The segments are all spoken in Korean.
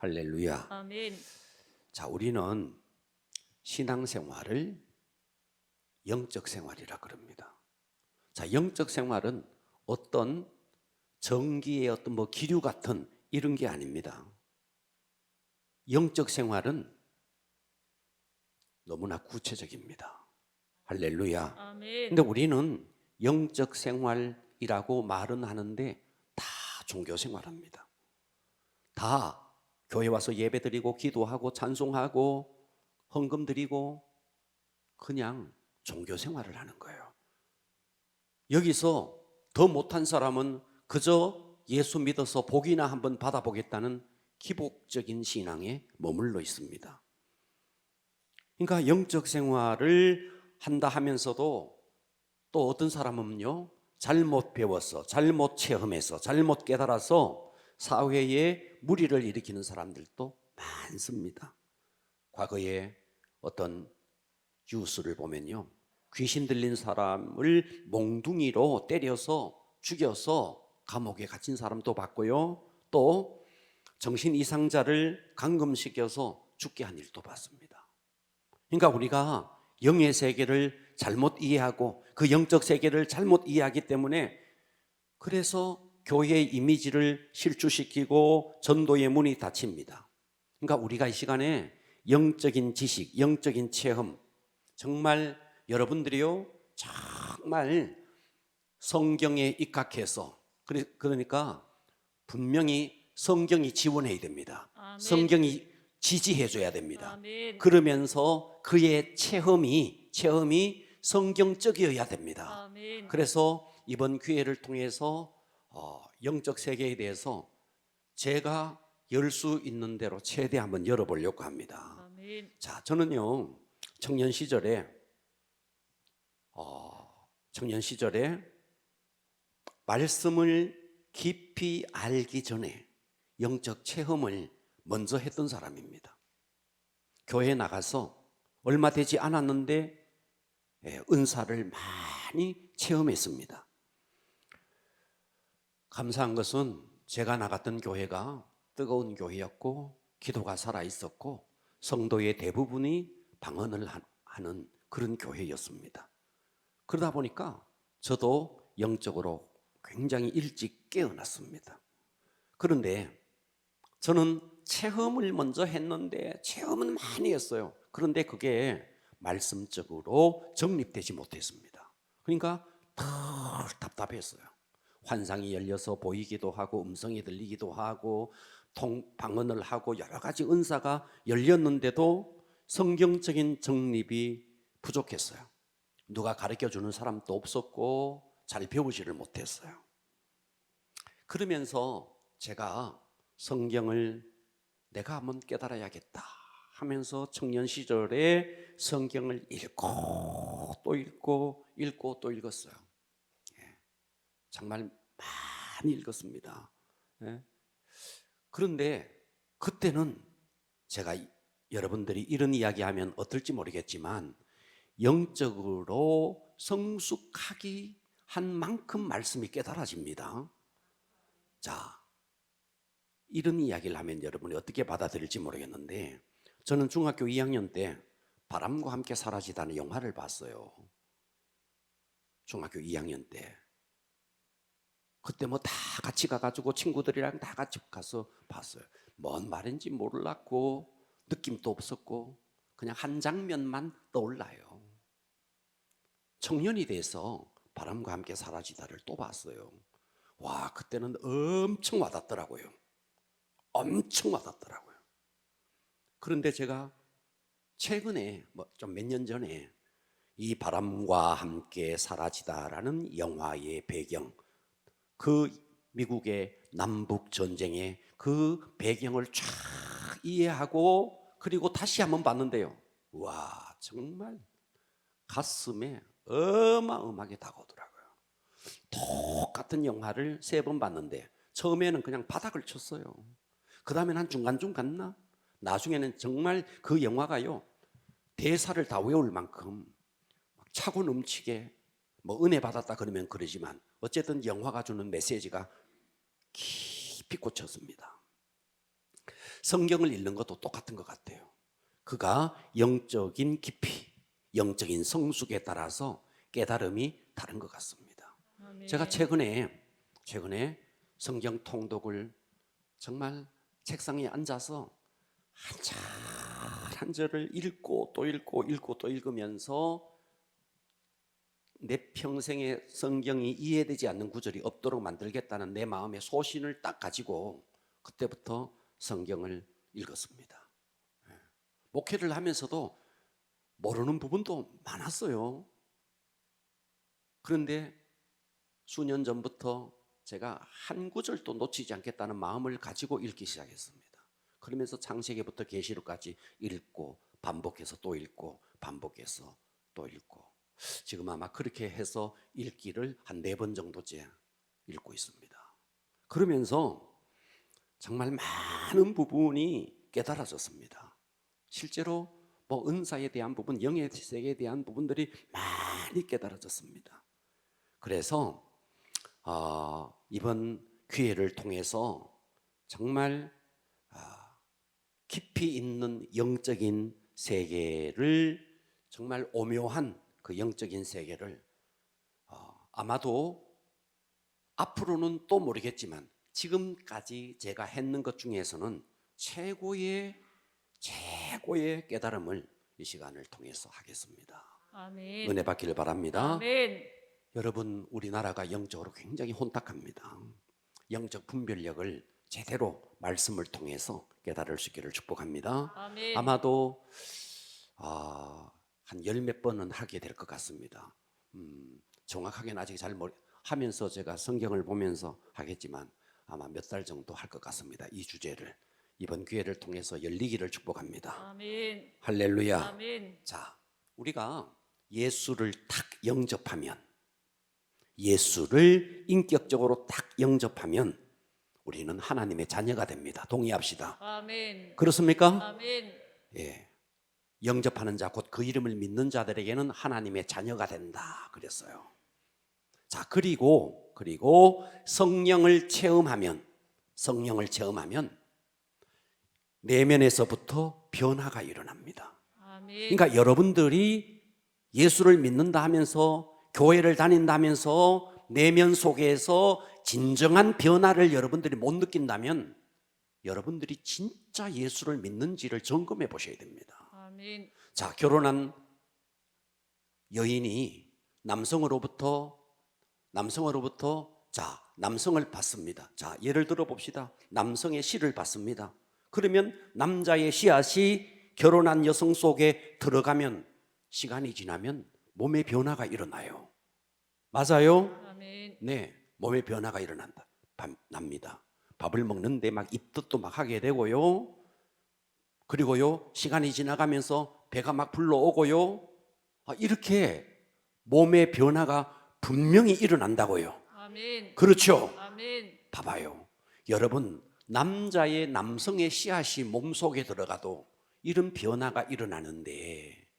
할렐루야. 아멘. 자, 우리는 신앙생활을 영적 생활이라 그럽니다. 자, 영적 생활은 어떤 전기의 어떤 기류 같은 이런 게 아닙니다. 영적 생활은 너무나 구체적입니다. 할렐루야. 아멘. 근데 우리는 영적 생활이라고 말은 하는데 다 종교 생활합니다. 다 교회 와서 예배드리고 기도하고 찬송하고 헌금 드리고 그냥 종교 생활을 하는 거예요. 여기서 더 못한 사람은 그저 예수 믿어서 복이나 한번 받아보겠다는 기복적인 신앙에 머물러 있습니다. 그러니까 영적 생활을 한다 하면서도 또 어떤 사람은요, 잘못 배워서, 잘못 체험해서, 잘못 깨달아서 사회에 무리를 일으키는 사람들도 많습니다. 과거에 어떤 뉴스를 보면요, 귀신 들린 사람을 몽둥이로 때려서 죽여서 감옥에 갇힌 사람도 봤고요, 또 정신 이상자를 감금시켜서 죽게 한 일도 봤습니다. 그러니까 우리가 영의 세계를 잘못 이해하고 그 영적 세계를 잘못 이해하기 때문에 그래서 교회의 이미지를 실추시키고 전도의 문이 닫힙니다. 그러니까 우리가 이 시간에 영적인 지식, 영적인 체험, 정말 여러분들이요, 정말 성경에 입각해서, 그러니까 분명히 성경이 지원해야 됩니다. 아멘. 성경이 지지해줘야 됩니다. 아멘. 그러면서 그의 체험이 성경적이어야 됩니다. 아멘. 그래서 이번 기회를 통해서 영적 세계에 대해서 제가 열 수 있는 대로 최대 한번 열어보려고 합니다. 아멘. 자, 저는요, 청년 시절에 말씀을 깊이 알기 전에 영적 체험을 먼저 했던 사람입니다. 교회에 나가서 얼마 되지 않았는데 은사를 많이 체험했습니다. 감사한 것은 제가 나갔던 교회가 뜨거운 교회였고 기도가 살아있었고 성도의 대부분이 방언을 하는 그런 교회였습니다. 그러다 보니까 저도 영적으로 굉장히 일찍 깨어났습니다. 그런데 저는 체험을 먼저 했는데 체험은 많이 했어요. 그런데 그게 말씀적으로 정립되지 못했습니다. 그러니까 덜 답답했어요. 환상이 열려서 보이기도 하고 음성이 들리기도 하고 방언을 하고 여러 가지 은사가 열렸는데도 성경적인 정립이 부족했어요. 누가 가르쳐주는 사람도 없었고 잘 배우지를 못했어요. 그러면서 제가 성경을 내가 한번 깨달아야겠다 하면서 청년 시절에 성경을 읽고 또 읽고 읽고 또 읽었어요. 정말 많이 읽었습니다. 그런데 그때는 제가 여러분들이 이런 이야기하면 어떨지 모르겠지만 영적으로 성숙하기 한 만큼 말씀이 깨달아집니다. 자, 이런 이야기를 하면 여러분이 어떻게 받아들일지 모르겠는데 저는 중학교 2학년 때 바람과 함께 사라지다는 영화를 봤어요. 중학교 2학년 때. 그때 다 같이 가가지고 친구들이랑 다 같이 가서 봤어요. 뭔 말인지 몰랐고 느낌도 없었고 그냥 한 장면만 떠올라요. 청년이 돼서 바람과 함께 사라지다를 또 봤어요. 와, 그때는 엄청 와닿더라고요. 엄청 와닿더라고요. 그런데 제가 최근에 좀 몇 년 전에 이 바람과 함께 사라지다라는 영화의 배경, 그 미국의 남북 전쟁의 그 배경을 쫙 이해하고 그리고 다시 한번 봤는데요. 와, 정말 가슴에 어마어마하게 다가오더라고요. 똑같은 영화를 3번 봤는데 처음에는 그냥 바닥을 쳤어요. 그 다음에는 한 중간쯤 갔나? 나중에는 정말 그 영화가요, 대사를 다 외울 만큼 차고 넘치게 은혜 받았다 그러면 그러지만 어쨌든 영화가 주는 메시지가 깊이 꽂혔습니다. 성경을 읽는 것도 똑같은 것 같아요. 그가 영적인 깊이, 영적인 성숙에 따라서 깨달음이 다른 것 같습니다. 아멘. 제가 최근에 성경 통독을 정말 책상에 앉아서 한 절 한 절을 읽고 또 읽고 읽고 또 읽으면서 내 평생에 성경이 이해되지 않는 구절이 없도록 만들겠다는 내 마음의 소신을 딱 가지고 그때부터 성경을 읽었습니다. 목회를 하면서도 모르는 부분도 많았어요. 그런데 수년 전부터 제가 한 구절도 놓치지 않겠다는 마음을 가지고 읽기 시작했습니다. 그러면서 창세기부터 계시록까지 읽고 반복해서 또 읽고 반복해서 또 읽고 지금 아마 그렇게 해서 읽기를 한 4번 정도째 읽고 있습니다. 그러면서 정말 많은 부분이 깨달아졌습니다. 실제로 뭐 은사에 대한 부분, 영의 세계에 대한 부분들이 많이 깨달아졌습니다. 그래서 이번 기회를 통해서 정말 깊이 있는 영적인 세계를, 정말 오묘한 그 영적인 세계를 아마도 앞으로는 또 모르겠지만 지금까지 제가 했는 것 중에서는 최고의 깨달음을 이 시간을 통해서 하겠습니다. 아멘. 은혜 받기를 바랍니다. 아멘. 여러분, 우리나라가 영적으로 굉장히 혼탁합니다. 영적 분별력을 제대로 말씀을 통해서 깨달을 수 있기를 축복합니다. 아멘. 아마도 한 10몇 번은 하게 될 것 같습니다. 정확하게는 아직 잘 하면서 제가 성경을 보면서 하겠지만 아마 몇 달 정도 할 것 같습니다. 이 주제를 이번 기회를 통해서 열리기를 축복합니다. 아멘. 할렐루야. 아멘. 자, 우리가 예수를 딱 영접하면, 예수를 인격적으로 딱 영접하면 우리는 하나님의 자녀가 됩니다. 동의합시다. 아멘. 그렇습니까? 아멘. 예. 영접하는 자, 곧 그 이름을 믿는 자들에게는 하나님의 자녀가 된다 그랬어요. 자, 그리고 성령을 체험하면 내면에서부터 변화가 일어납니다. 아멘. 그러니까 여러분들이 예수를 믿는다 하면서, 교회를 다닌다 하면서 내면 속에서 진정한 변화를 여러분들이 못 느낀다면 여러분들이 진짜 예수를 믿는지를 점검해 보셔야 됩니다. 아멘. 자, 결혼한 여인이 남성으로부터 자, 남성을 받습니다. 자, 예를 들어 봅시다. 남성의 씨를 받습니다. 그러면 남자의 씨앗이 결혼한 여성 속에 들어가면 시간이 지나면 몸의 변화가 일어나요. 맞아요? 아멘. 네, 몸의 변화가 납니다. 밥을 먹는데 막 입덧도 막 하게 되고요. 그리고요, 시간이 지나가면서 배가 막 불러오고요. 이렇게 몸의 변화가 분명히 일어난다고요. 아멘. 그렇죠? 아멘. 봐봐요. 여러분, 남성의 씨앗이 몸속에 들어가도 이런 변화가 일어나는데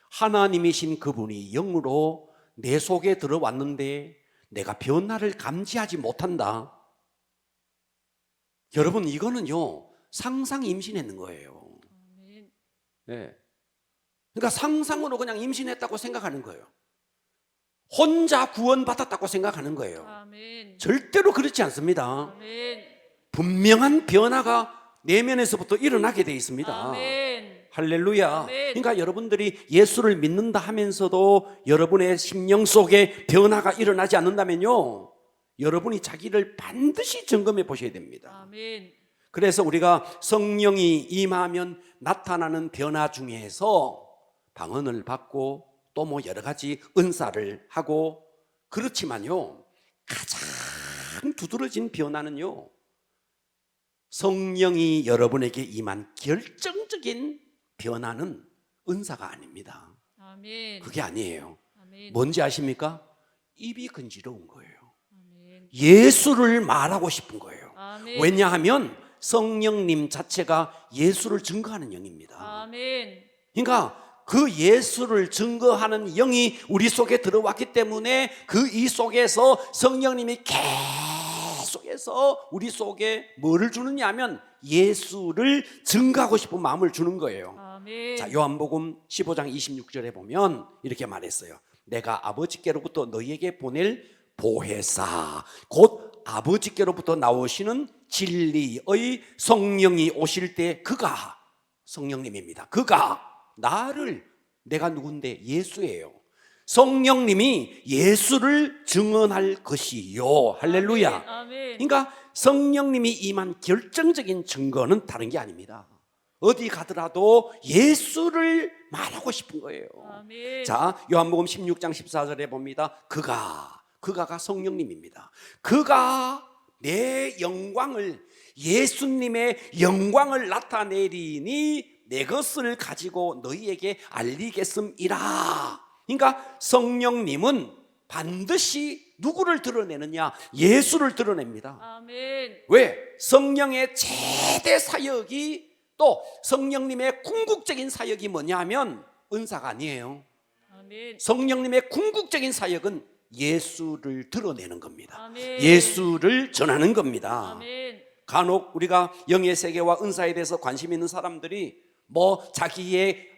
하나님이신 그분이 영으로 내 속에 들어왔는데 내가 변화를 감지하지 못한다. 여러분, 이거는요, 상상 임신했는 거예요. 아멘. 네. 그러니까 상상으로 그냥 임신했다고 생각하는 거예요. 혼자 구원받았다고 생각하는 거예요. 아멘. 절대로 그렇지 않습니다. 아멘. 분명한 변화가 내면에서부터 일어나게 돼 있습니다. 아멘. 할렐루야. 아멘. 그러니까 여러분들이 예수를 믿는다 하면서도 여러분의 심령 속에 변화가 일어나지 않는다면요, 여러분이 자기를 반드시 점검해 보셔야 됩니다. 아멘. 그래서 우리가 성령이 임하면 나타나는 변화 중에서 방언을 받고 또 뭐 여러 가지 은사를 하고, 그렇지만요, 가장 두드러진 변화는요, 성령이 여러분에게 임한 결정적인 변화는 은사가 아닙니다. 아멘. 그게 아니에요. 아멘. 뭔지 아십니까? 입이 근지러운 거예요. 아멘. 예수를 말하고 싶은 거예요. 아멘. 왜냐하면 성령님 자체가 예수를 증거하는 영입니다. 아멘. 그러니까 그 예수를 증거하는 영이 우리 속에 들어왔기 때문에 그 이 속에서 성령님이 계속해서 우리 속에 뭐를 주느냐 하면 예수를 증거하고 싶은 마음을 주는 거예요. 아멘. 자, 요한복음 15장 26절에 보면 이렇게 말했어요. 내가 아버지께로부터 너희에게 보낼 보혜사 곧 아버지께로부터 나오시는 진리의 성령이 오실 때 그가 성령님입니다. 그가 나를 내가 누군데 예수예요. 성령님이 예수를 증언할 것이요. 할렐루야. 아멘. 그러니까 성령님이 임한 결정적인 증거는 다른 게 아닙니다. 어디 가더라도 예수를 말하고 싶은 거예요. 아멘. 자, 요한복음 16장 14절에 봅니다. 그가가 성령님입니다. 그가 내 영광을 예수님의 영광을 나타내리니 내 것을 가지고 너희에게 알리겠음이라. 그러니까 성령님은 반드시 누구를 드러내느냐? 예수를 드러냅니다. 아멘. 왜? 성령의 최대 사역이 또 성령님의 궁극적인 사역이 뭐냐면 은사가 아니에요. 아멘. 성령님의 궁극적인 사역은 예수를 드러내는 겁니다. 아멘. 예수를 전하는 겁니다. 아멘. 간혹 우리가 영의 세계와 은사에 대해서 관심 있는 사람들이 뭐 자기의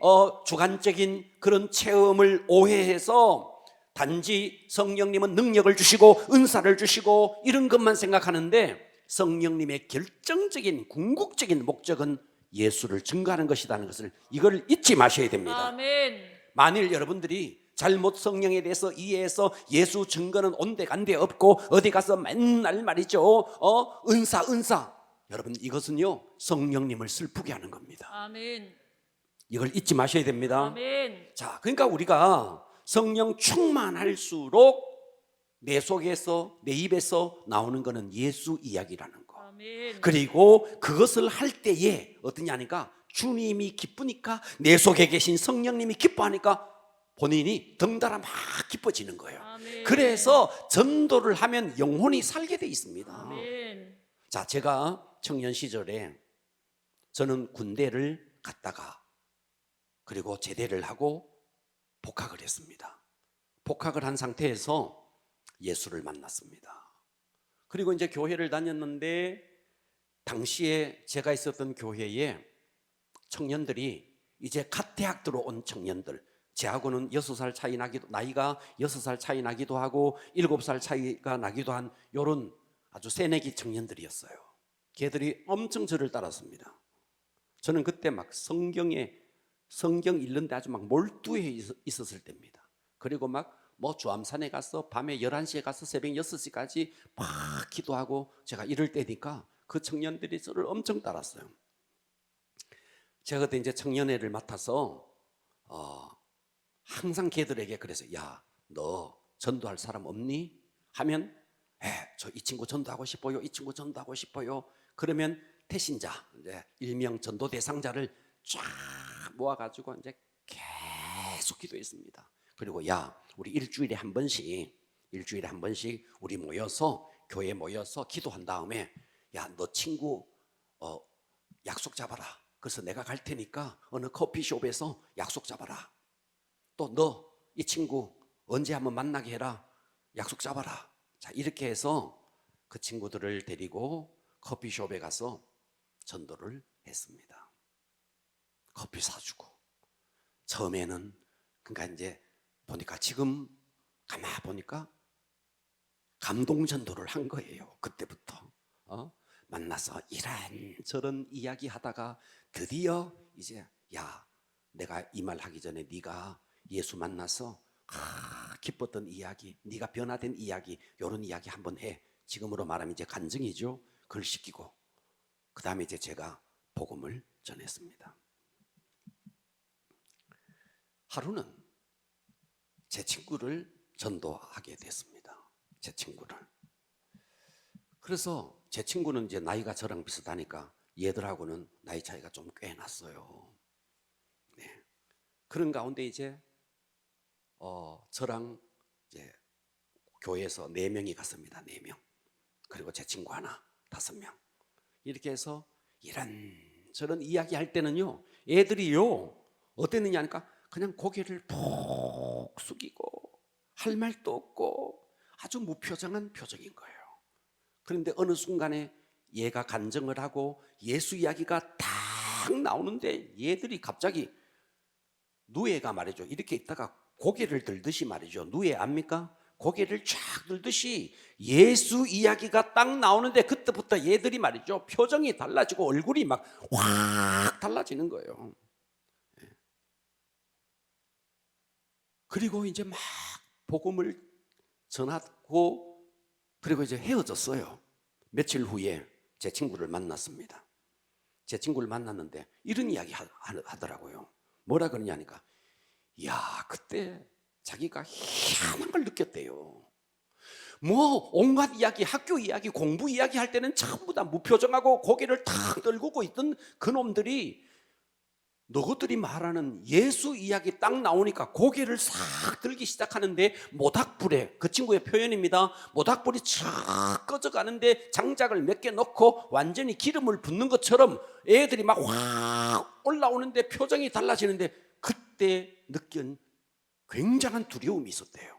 주관적인 그런 체험을 오해해서 단지 성령님은 능력을 주시고 은사를 주시고 이런 것만 생각하는데 성령님의 결정적인 궁극적인 목적은 예수를 증거하는 것이라는 것을 이걸 잊지 마셔야 됩니다. 아멘. 만일 여러분들이 잘못 성령에 대해서 이해해서 예수 증거는 온데간데 없고 어디 가서 맨날 말이죠 은사 여러분 이것은요 성령님을 슬프게 하는 겁니다. 아멘. 이걸 잊지 마셔야 됩니다. 아멘. 자, 그러니까 우리가 성령 충만할수록 내 속에서 내 입에서 나오는 것은 예수 이야기라는 거. 아멘. 그리고 그것을 할 때에 어떠냐니까 주님이 기쁘니까 내 속에 계신 성령님이 기뻐하니까 본인이 덩달아 막 기뻐지는 거예요. 아멘. 그래서 전도를 하면 영혼이 살게 돼 있습니다. 아멘. 자, 제가 청년 시절에 저는 군대를 갔다가 그리고 제대를 하고 복학을 했습니다. 복학을 한 상태에서 예수를 만났습니다. 그리고 이제 교회를 다녔는데 당시에 제가 있었던 교회에 청년들이 이제 갓 대학 들어온 청년들, 제하고는 6살 차이 나기도, 나이가 6살 차이 나기도 하고 7살 차이가 나기도 한 요런 아주 새내기 청년들이었어요. 걔들이 엄청 저를 따랐습니다. 저는 그때 막 성경 읽는데 아주 막 몰두해 있었을 때입니다. 그리고 막 뭐 주암산에 가서 밤에 11시에 가서 새벽 6시까지 막 기도하고 제가 이럴 때니까 그 청년들이 저를 엄청 따랐어요. 제가 그때 이제 청년회를 맡아서 항상 걔들에게 그래서 야, 너 전도할 사람 없니? 하면 저 이 친구 전도하고 싶어요. 이 친구 전도하고 싶어요. 그러면 태신자, 이제 일명 전도 대상자를 쫙 모아가지고 이제 계속 기도했습니다. 그리고 야, 우리 일주일에 한 번씩 우리 모여서 교회 모여서 기도한 다음에 야, 너 친구 약속 잡아라. 그래서 내가 갈 테니까 어느 커피숍에서 약속 잡아라. 또 너 이 친구 언제 한번 만나게 해라. 약속 잡아라. 자, 이렇게 해서 그 친구들을 데리고 커피숍에 가서 전도를 했습니다. 커피 사주고 처음에는 그러니까 이제 보니까 지금 가만 보니까 감동 전도를 한 거예요. 그때부터 만나서 이런저런 이야기하다가 드디어 이제 야, 내가 이 말 하기 전에 네가 예수 만나서 기뻤던 이야기, 네가 변화된 이야기, 이런 이야기 한번 해. 지금으로 말하면 이제 간증이죠. 그걸 시키고 그 다음에 이제 제가 복음을 전했습니다. 하루는 제 친구를 전도하게 됐습니다. 제 친구를. 그래서 제 친구는 이제 나이가 저랑 비슷하니까 얘들하고는 나이 차이가 좀 꽤 났어요. 네. 그런 가운데 이제 저랑 이제 교회에서 4명이 갔습니다. 4명. 그리고 제 친구 하나, 5명. 이렇게 해서 이런저런 이야기할 때는요, 애들이요 어땠느냐 하니까 그냥 고개를 푹 숙이고 할 말도 없고 아주 무표정한 표정인 거예요. 그런데 어느 순간에 얘가 간증을 하고 예수 이야기가 딱 나오는데 얘들이 갑자기 누에가 말이죠. 이렇게 있다가 고개를 들듯이 말이죠. 누에 압니까? 고개를 쫙 들듯이 예수 이야기가 딱 나오는데 그때부터 얘들이 말이죠. 표정이 달라지고 얼굴이 막 확 달라지는 거예요. 그리고 이제 막 복음을 전하고 그리고 이제 헤어졌어요. 며칠 후에 제 친구를 만났습니다. 제 친구를 만났는데 이런 이야기 하더라고요. 뭐라 그러냐니까, 야, 그때 자기가 희한한 걸 느꼈대요. 뭐 온갖 이야기, 학교 이야기, 공부 이야기 할 때는 전부 다 무표정하고 고개를 탁 떨구고 있던 그놈들이 너희들이 말하는 예수 이야기 딱 나오니까 고개를 싹 들기 시작하는데 모닥불에, 그 친구의 표현입니다, 모닥불이 쫙 꺼져가는데 장작을 몇 개 넣고 완전히 기름을 붓는 것처럼 애들이 막 확 올라오는데 표정이 달라지는데 그때 느낀 굉장한 두려움이 있었대요.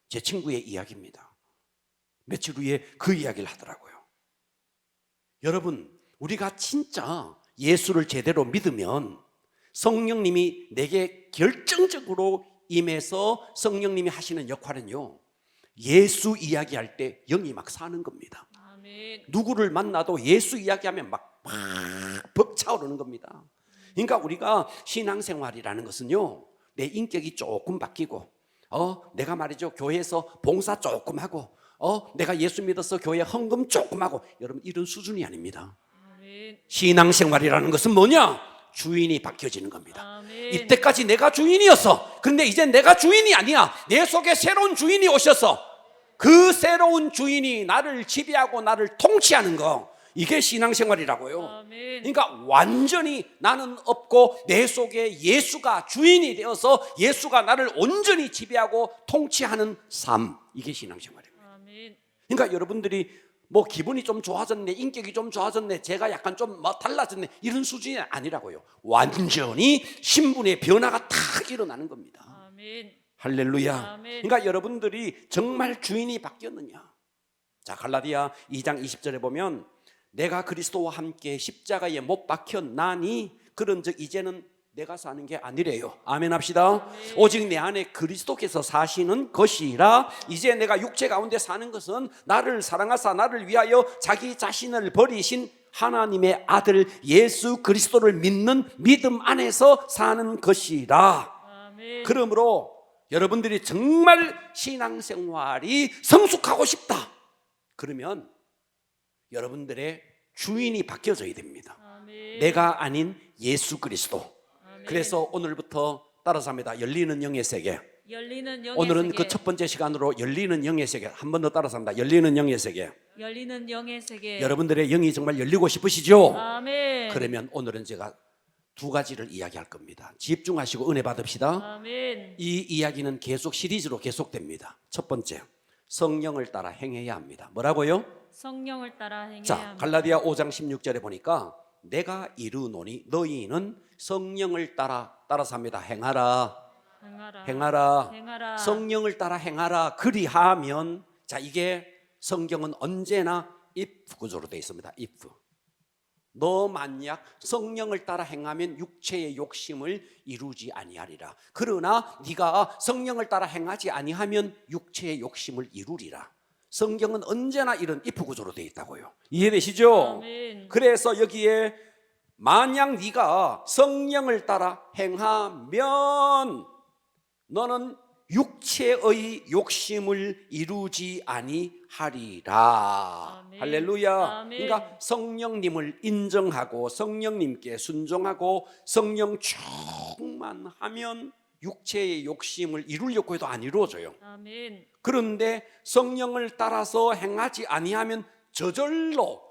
제 친구의 이야기입니다. 며칠 후에 그 이야기를 하더라고요. 여러분, 우리가 진짜 예수를 제대로 믿으면 성령님이 내게 결정적으로 임해서 성령님이 하시는 역할은요, 예수 이야기할 때 영이 막 사는 겁니다. 아멘. 누구를 만나도 예수 이야기하면 막 벅차오르는 겁니다. 그러니까 우리가 신앙생활이라는 것은요, 내 인격이 조금 바뀌고 내가 말이죠 교회에서 봉사 조금 하고 내가 예수 믿어서 교회 헌금 조금 하고, 여러분 이런 수준이 아닙니다. 아멘. 신앙생활이라는 것은 뭐냐? 주인이 바뀌어지는 겁니다. 아멘. 이때까지 내가 주인이었어. 그런데 이제 내가 주인이 아니야. 내 속에 새로운 주인이 오셔서 그 새로운 주인이 나를 지배하고 나를 통치하는 거, 이게 신앙생활이라고요. 아멘. 그러니까 완전히 나는 없고 내 속에 예수가 주인이 되어서 예수가 나를 온전히 지배하고 통치하는 삶, 이게 신앙생활입니다. 아멘. 그러니까 여러분들이 뭐 기분이 좀 좋아졌네, 인격이 좀 좋아졌네, 제가 약간 좀 뭐 달라졌네, 이런 수준이 아니라고요. 완전히 신분의 변화가 탁 일어나는 겁니다. 아멘. 할렐루야. 아멘. 그러니까 여러분들이 정말 주인이 바뀌었느냐? 자, 갈라디아 2장 20절에 보면 내가 그리스도와 함께 십자가에 못 박혔나니 그런즉 이제는 내가 사는 게 아니래요. 아멘 합시다. 아멘. 오직 내 안에 그리스도께서 사시는 것이라. 이제 내가 육체 가운데 사는 것은 나를 사랑하사 나를 위하여 자기 자신을 버리신 하나님의 아들 예수 그리스도를 믿는 믿음 안에서 사는 것이라. 아멘. 그러므로 여러분들이 정말 신앙생활이 성숙하고 싶다, 그러면 여러분들의 주인이 바뀌어져야 됩니다. 아멘. 내가 아닌 예수 그리스도. 아멘. 그래서 오늘부터 따라서 합니다. 열리는 영의 세계. 열리는 영의 오늘은 세계. 그 첫 번째 시간으로 열리는 영의 세계, 한 번 더 따라서 합니다. 열리는 영의 세계. 열리는 영의 세계. 여러분들의 영이 정말 열리고 싶으시죠? 아멘. 그러면 오늘은 제가 두 가지를 이야기할 겁니다. 집중하시고 은혜 받읍시다. 아멘. 이 이야기는 계속 시리즈로 계속됩니다. 첫 번째, 성령을 따라 행해야 합니다. 뭐라고요? 성령을 따라 행해야 자, 합니다. 갈라디아 5장 16절에 보니까 내가 이르노니 너희는 성령을 따라서 합니다. 행하라. 행하라. 행하라. 행하라. 성령을 따라 행하라. 그리하면, 자, 이게 성경은 언제나 if 구조로 되어 있습니다. if. 너 만약 성령을 따라 행하면 육체의 욕심을 이루지 아니하리라. 그러나 네가 성령을 따라 행하지 아니하면 육체의 욕심을 이루리라. 성경은 언제나 이런 if 구조로 되어 있다고요. 이해되시죠? 아멘. 그래서 여기에 만약 네가 성령을 따라 행하면 너는 육체의 욕심을 이루지 아니하리라. 아멘. 할렐루야. 아멘. 그러니까 성령님을 인정하고 성령님께 순종하고 성령 충만하면 육체의 욕심을 이루려고 해도 안 이루어져요. 아멘. 그런데 성령을 따라서 행하지 아니하면 저절로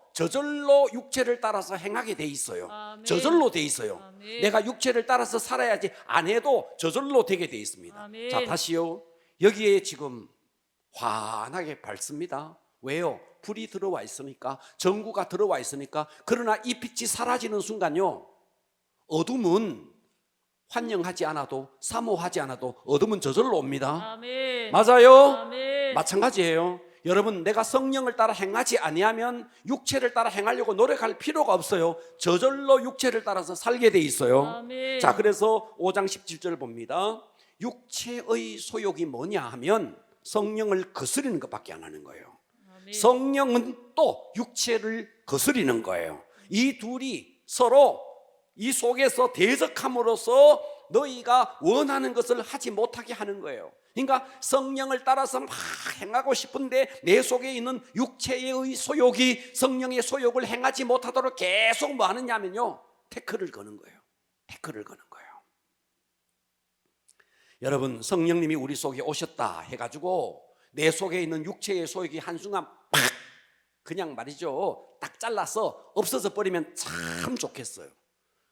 육체를 따라서 행하게 돼 있어요. 아멘. 저절로 돼 있어요. 아멘. 내가 육체를 따라서 살아야지 안 해도 저절로 되게 돼 있습니다. 아멘. 자, 다시요. 여기에 지금 환하게 밝습니다. 왜요? 불이 들어와 있으니까, 전구가 들어와 있으니까. 그러나 이 빛이 사라지는 순간요, 어둠은 환영하지 않아도, 사모하지 않아도 어둠은 저절로 옵니다. 아멘. 맞아요? 아멘. 마찬가지예요. 여러분, 내가 성령을 따라 행하지 아니하면 육체를 따라 행하려고 노력할 필요가 없어요. 저절로 육체를 따라서 살게 돼 있어요. 아멘. 자, 그래서 5장 17절 봅니다. 육체의 소욕이 뭐냐 하면 성령을 거스리는 것밖에 안 하는 거예요. 아멘. 성령은 또 육체를 거스리는 거예요. 이 둘이 서로 이 속에서 대적함으로써 너희가 원하는 것을 하지 못하게 하는 거예요. 그러니까 성령을 따라서 막 행하고 싶은데 내 속에 있는 육체의 소욕이 성령의 소욕을 행하지 못하도록 계속 뭐 하느냐면요, 태클을 거는 거예요. 태클을 거는 거예요. 여러분, 성령님이 우리 속에 오셨다 해가지고 내 속에 있는 육체의 소욕이 한순간 팍 그냥 말이죠, 딱 잘라서 없어져 버리면 참 좋겠어요.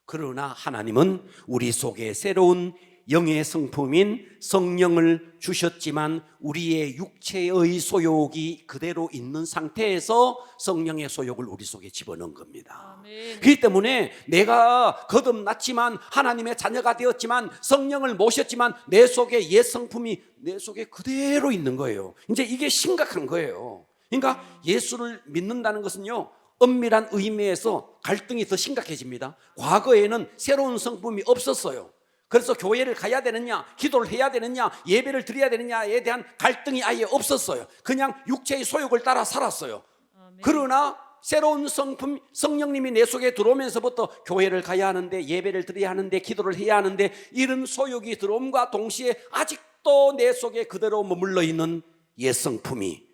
그러나 하나님은 우리 속에 새로운 영의 성품인 성령을 주셨지만 우리의 육체의 소욕이 그대로 있는 상태에서 성령의 소욕을 우리 속에 집어넣은 겁니다. 아멘. 그렇기 때문에 내가 거듭났지만 하나님의 자녀가 되었지만 성령을 모셨지만 내 속에 옛 성품이 내 속에 그대로 있는 거예요. 이제 이게 심각한 거예요. 그러니까 예수를 믿는다는 것은요, 엄밀한 의미에서 갈등이 더 심각해집니다. 과거에는 새로운 성품이 없었어요. 그래서 교회를 가야 되느냐, 기도를 해야 되느냐, 예배를 드려야 되느냐에 대한 갈등이 아예 없었어요. 그냥 육체의 소욕을 따라 살았어요. 아멘. 그러나 새로운 성품, 성령님이 내 속에 들어오면서부터 교회를 가야 하는데, 예배를 드려야 하는데, 기도를 해야 하는데, 이런 소욕이 들어옴과 동시에 아직도 내 속에 그대로 머물러 있는 옛 성품이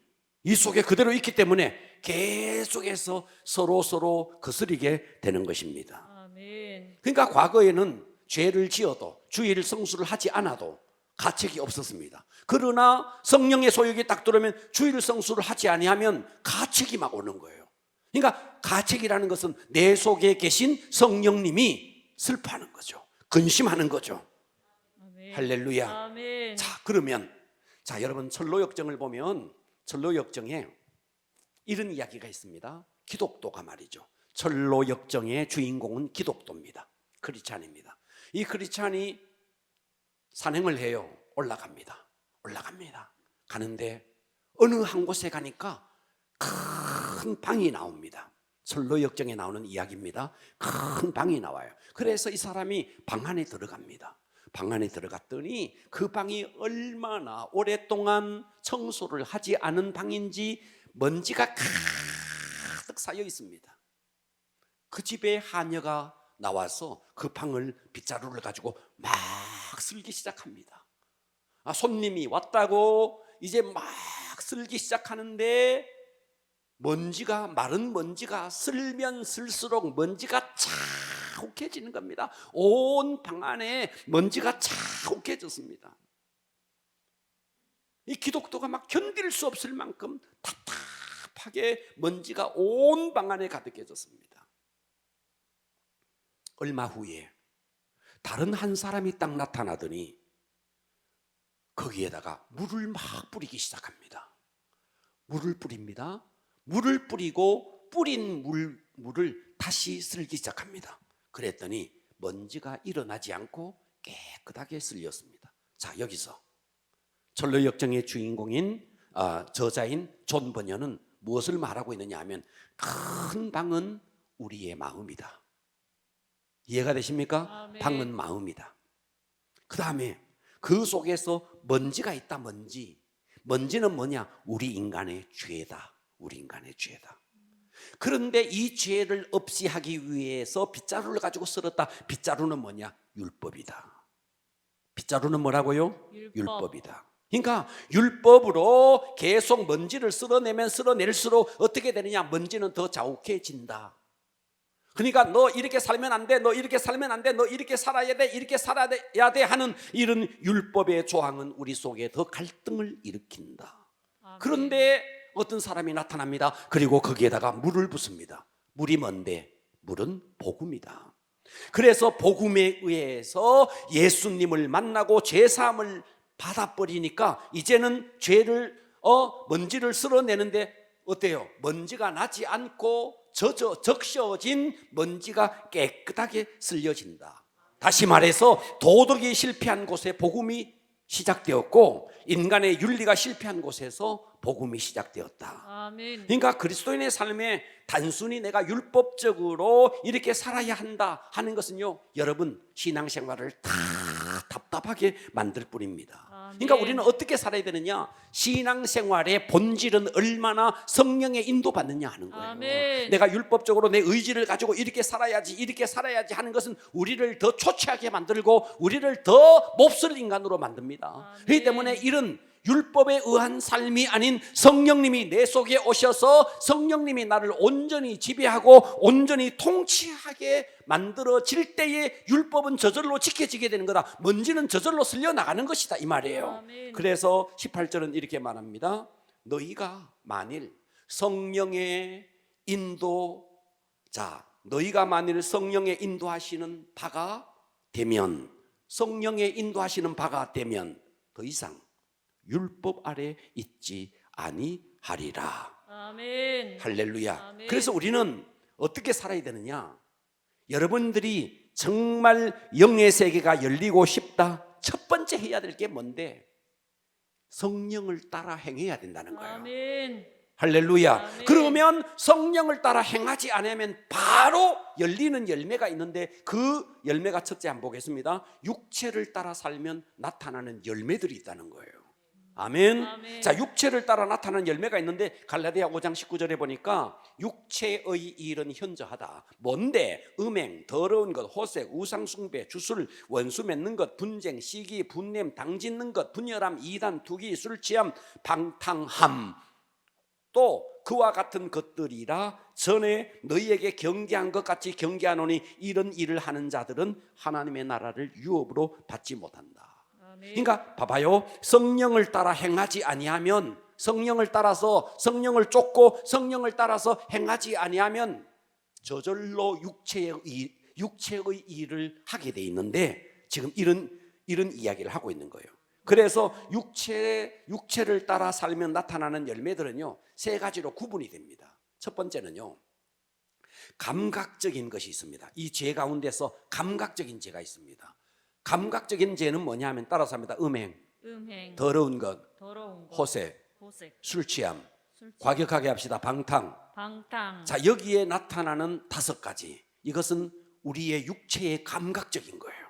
이 속에 그대로 있기 때문에 계속해서 서로 거스리게 되는 것입니다. 아멘. 그러니까 과거에는 죄를 지어도 주일 성수를 하지 않아도 가책이 없었습니다. 그러나 성령의 소욕이 딱 들어오면 주일 성수를 하지 아니하면 가책이 막 오는 거예요. 그러니까 가책이라는 것은 내 속에 계신 성령님이 슬퍼하는 거죠. 근심하는 거죠. 아멘. 할렐루야. 아멘. 자, 그러면 자, 여러분, 철로역정을 보면 철로역정에 이런 이야기가 있습니다. 기독도가 말이죠. 철로역정의 주인공은 기독도입니다. 크리스찬입니다. 이 크리스찬이 산행을 해요. 올라갑니다. 가는데 어느 한 곳에 가니까 큰 방이 나옵니다. 철로역정에 나오는 이야기입니다. 큰 방이 나와요. 그래서 이 사람이 방 안에 들어갑니다. 방 안에 들어갔더니 그 방이 얼마나 오랫동안 청소를 하지 않은 방인지 먼지가 가득 쌓여 있습니다. 그 집에 하녀가 나와서 그 방을 빗자루를 가지고 막 쓸기 시작합니다. 손님이 왔다고 이제 막 쓸기 시작하는데 먼지가, 마른 먼지가 쓸면 쓸수록 먼지가 자욱해지는 겁니다. 온 방 안에 먼지가 자욱해졌습니다. 이 기독도가 막 견딜 수 없을 만큼 답답하게 먼지가 온 방 안에 가득해졌습니다. 얼마 후에 다른 한 사람이 딱 나타나더니 거기에다가 물을 막 뿌리기 시작합니다. 물을 뿌립니다. 물을 뿌리고 뿌린 물을 다시 쓸기 시작합니다. 그랬더니 먼지가 일어나지 않고 깨끗하게 쓸렸습니다. 자, 여기서 철로역정의 주인공인 저자인 존 버녀는 무엇을 말하고 있느냐 하면 큰 방은 우리의 마음이다. 이해가 되십니까? 아멘. 방은 마음이다. 그 다음에 그 속에서 먼지가 있다. 먼지는 뭐냐? 우리 인간의 죄다. 그런데 이 죄를 없이 하기 위해서 빗자루를 가지고 쓸었다. 빗자루는 뭐냐? 율법이다. 빗자루는 뭐라고요? 율법이다. 그러니까 율법으로 계속 먼지를 쓸어내면 쓸어낼수록 어떻게 되느냐? 먼지는 더 자욱해진다. 그러니까 너 이렇게 살면 안 돼, 너 이렇게 살면 안 돼, 너 이렇게 살아야 돼, 이렇게 살아야 돼 하는 이런 율법의 조항은 우리 속에 더 갈등을 일으킨다. 아멘. 그런데 어떤 사람이 나타납니다. 그리고 거기에다가 물을 붓습니다. 물이 뭔데? 물은 복음이다. 그래서 복음에 의해서 예수님을 만나고 죄사함을 받아버리니까 이제는 죄를 먼지를 쓸어내는데 어때요? 먼지가 나지 않고 적셔진 먼지가 깨끗하게 쓸려진다. 다시 말해서 도덕이 실패한 곳에 복음이 시작되었고 인간의 윤리가 실패한 곳에서 복음이 시작되었다. 아멘. 그러니까 그리스도인의 삶에 단순히 내가 율법적으로 이렇게 살아야 한다 하는 것은요, 여러분 신앙생활을 다 답답하게 만들 뿐입니다. 아멘. 그러니까 우리는 어떻게 살아야 되느냐? 신앙생활의 본질은 얼마나 성령의 인도받느냐 하는 거예요. 아멘. 내가 율법적으로 내 의지를 가지고 이렇게 살아야지 하는 것은 우리를 더 초췌하게 만들고 우리를 더 몹쓸 인간으로 만듭니다. 아멘. 그렇기 때문에 이런 율법에 의한 삶이 아닌 성령님이 내 속에 오셔서 성령님이 나를 온전히 지배하고 온전히 통치하게 만들어질 때에 율법은 저절로 지켜지게 되는 거다. 먼지는 저절로 쓸려나가는 것이다 이 말이에요. 아멘. 그래서 18절은 이렇게 말합니다. 너희가 만일 성령의 너희가 만일 성령의 인도하시는 바가 되면, 성령의 인도하시는 바가 되면 더 이상 율법 아래 있지 아니하리라. 아멘. 할렐루야. 아멘. 그래서 우리는 어떻게 살아야 되느냐? 여러분들이 정말 영의 세계가 열리고 싶다. 첫 번째 해야 될 게 뭔데? 성령을 따라 행해야 된다는 거예요. 아멘. 할렐루야. 아멘. 그러면 성령을 따라 행하지 않으면 바로 열리는 열매가 있는데, 그 열매가 첫째 한번 보겠습니다. 육체를 따라 살면 나타나는 열매들이 있다는 거예요. 아멘. 아멘. 자, 육체를 따라 나타나는 열매가 있는데 갈라디아 5장 19절에 보니까 육체의 일은 현저하다. 뭔데? 음행, 더러운 것, 호색, 우상숭배, 주술, 원수 맺는 것, 분쟁, 시기, 분냄, 당짓는 것, 분열함, 이단, 투기, 술취함, 방탕함, 또 그와 같은 것들이라. 전에 너희에게 경계한 것 같이 경계하노니 이런 일을 하는 자들은 하나님의 나라를 유업으로 받지 못한다. 아멘. 그러니까 봐봐요. 성령을 따라 행하지 아니하면, 성령을 따라서 성령을 쫓고 성령을 따라서 행하지 아니하면 저절로 육체의 일을 하게 돼 있는데, 지금 이런 이야기를 하고 있는 거예요. 그래서 육체를 따라 살면 나타나는 열매들은요, 세 가지로 구분이 됩니다. 첫 번째는요, 감각적인 것이 있습니다. 이 죄 가운데서 감각적인 죄가 있습니다. 감각적인 죄는 뭐냐 하면 따라서 합니다. 음행, 더러운 것, 호색, 술 취함, 과격하게 합시다. 방탕. 자, 여기에 나타나는 5가지, 이것은 우리의 육체의 감각적인 거예요.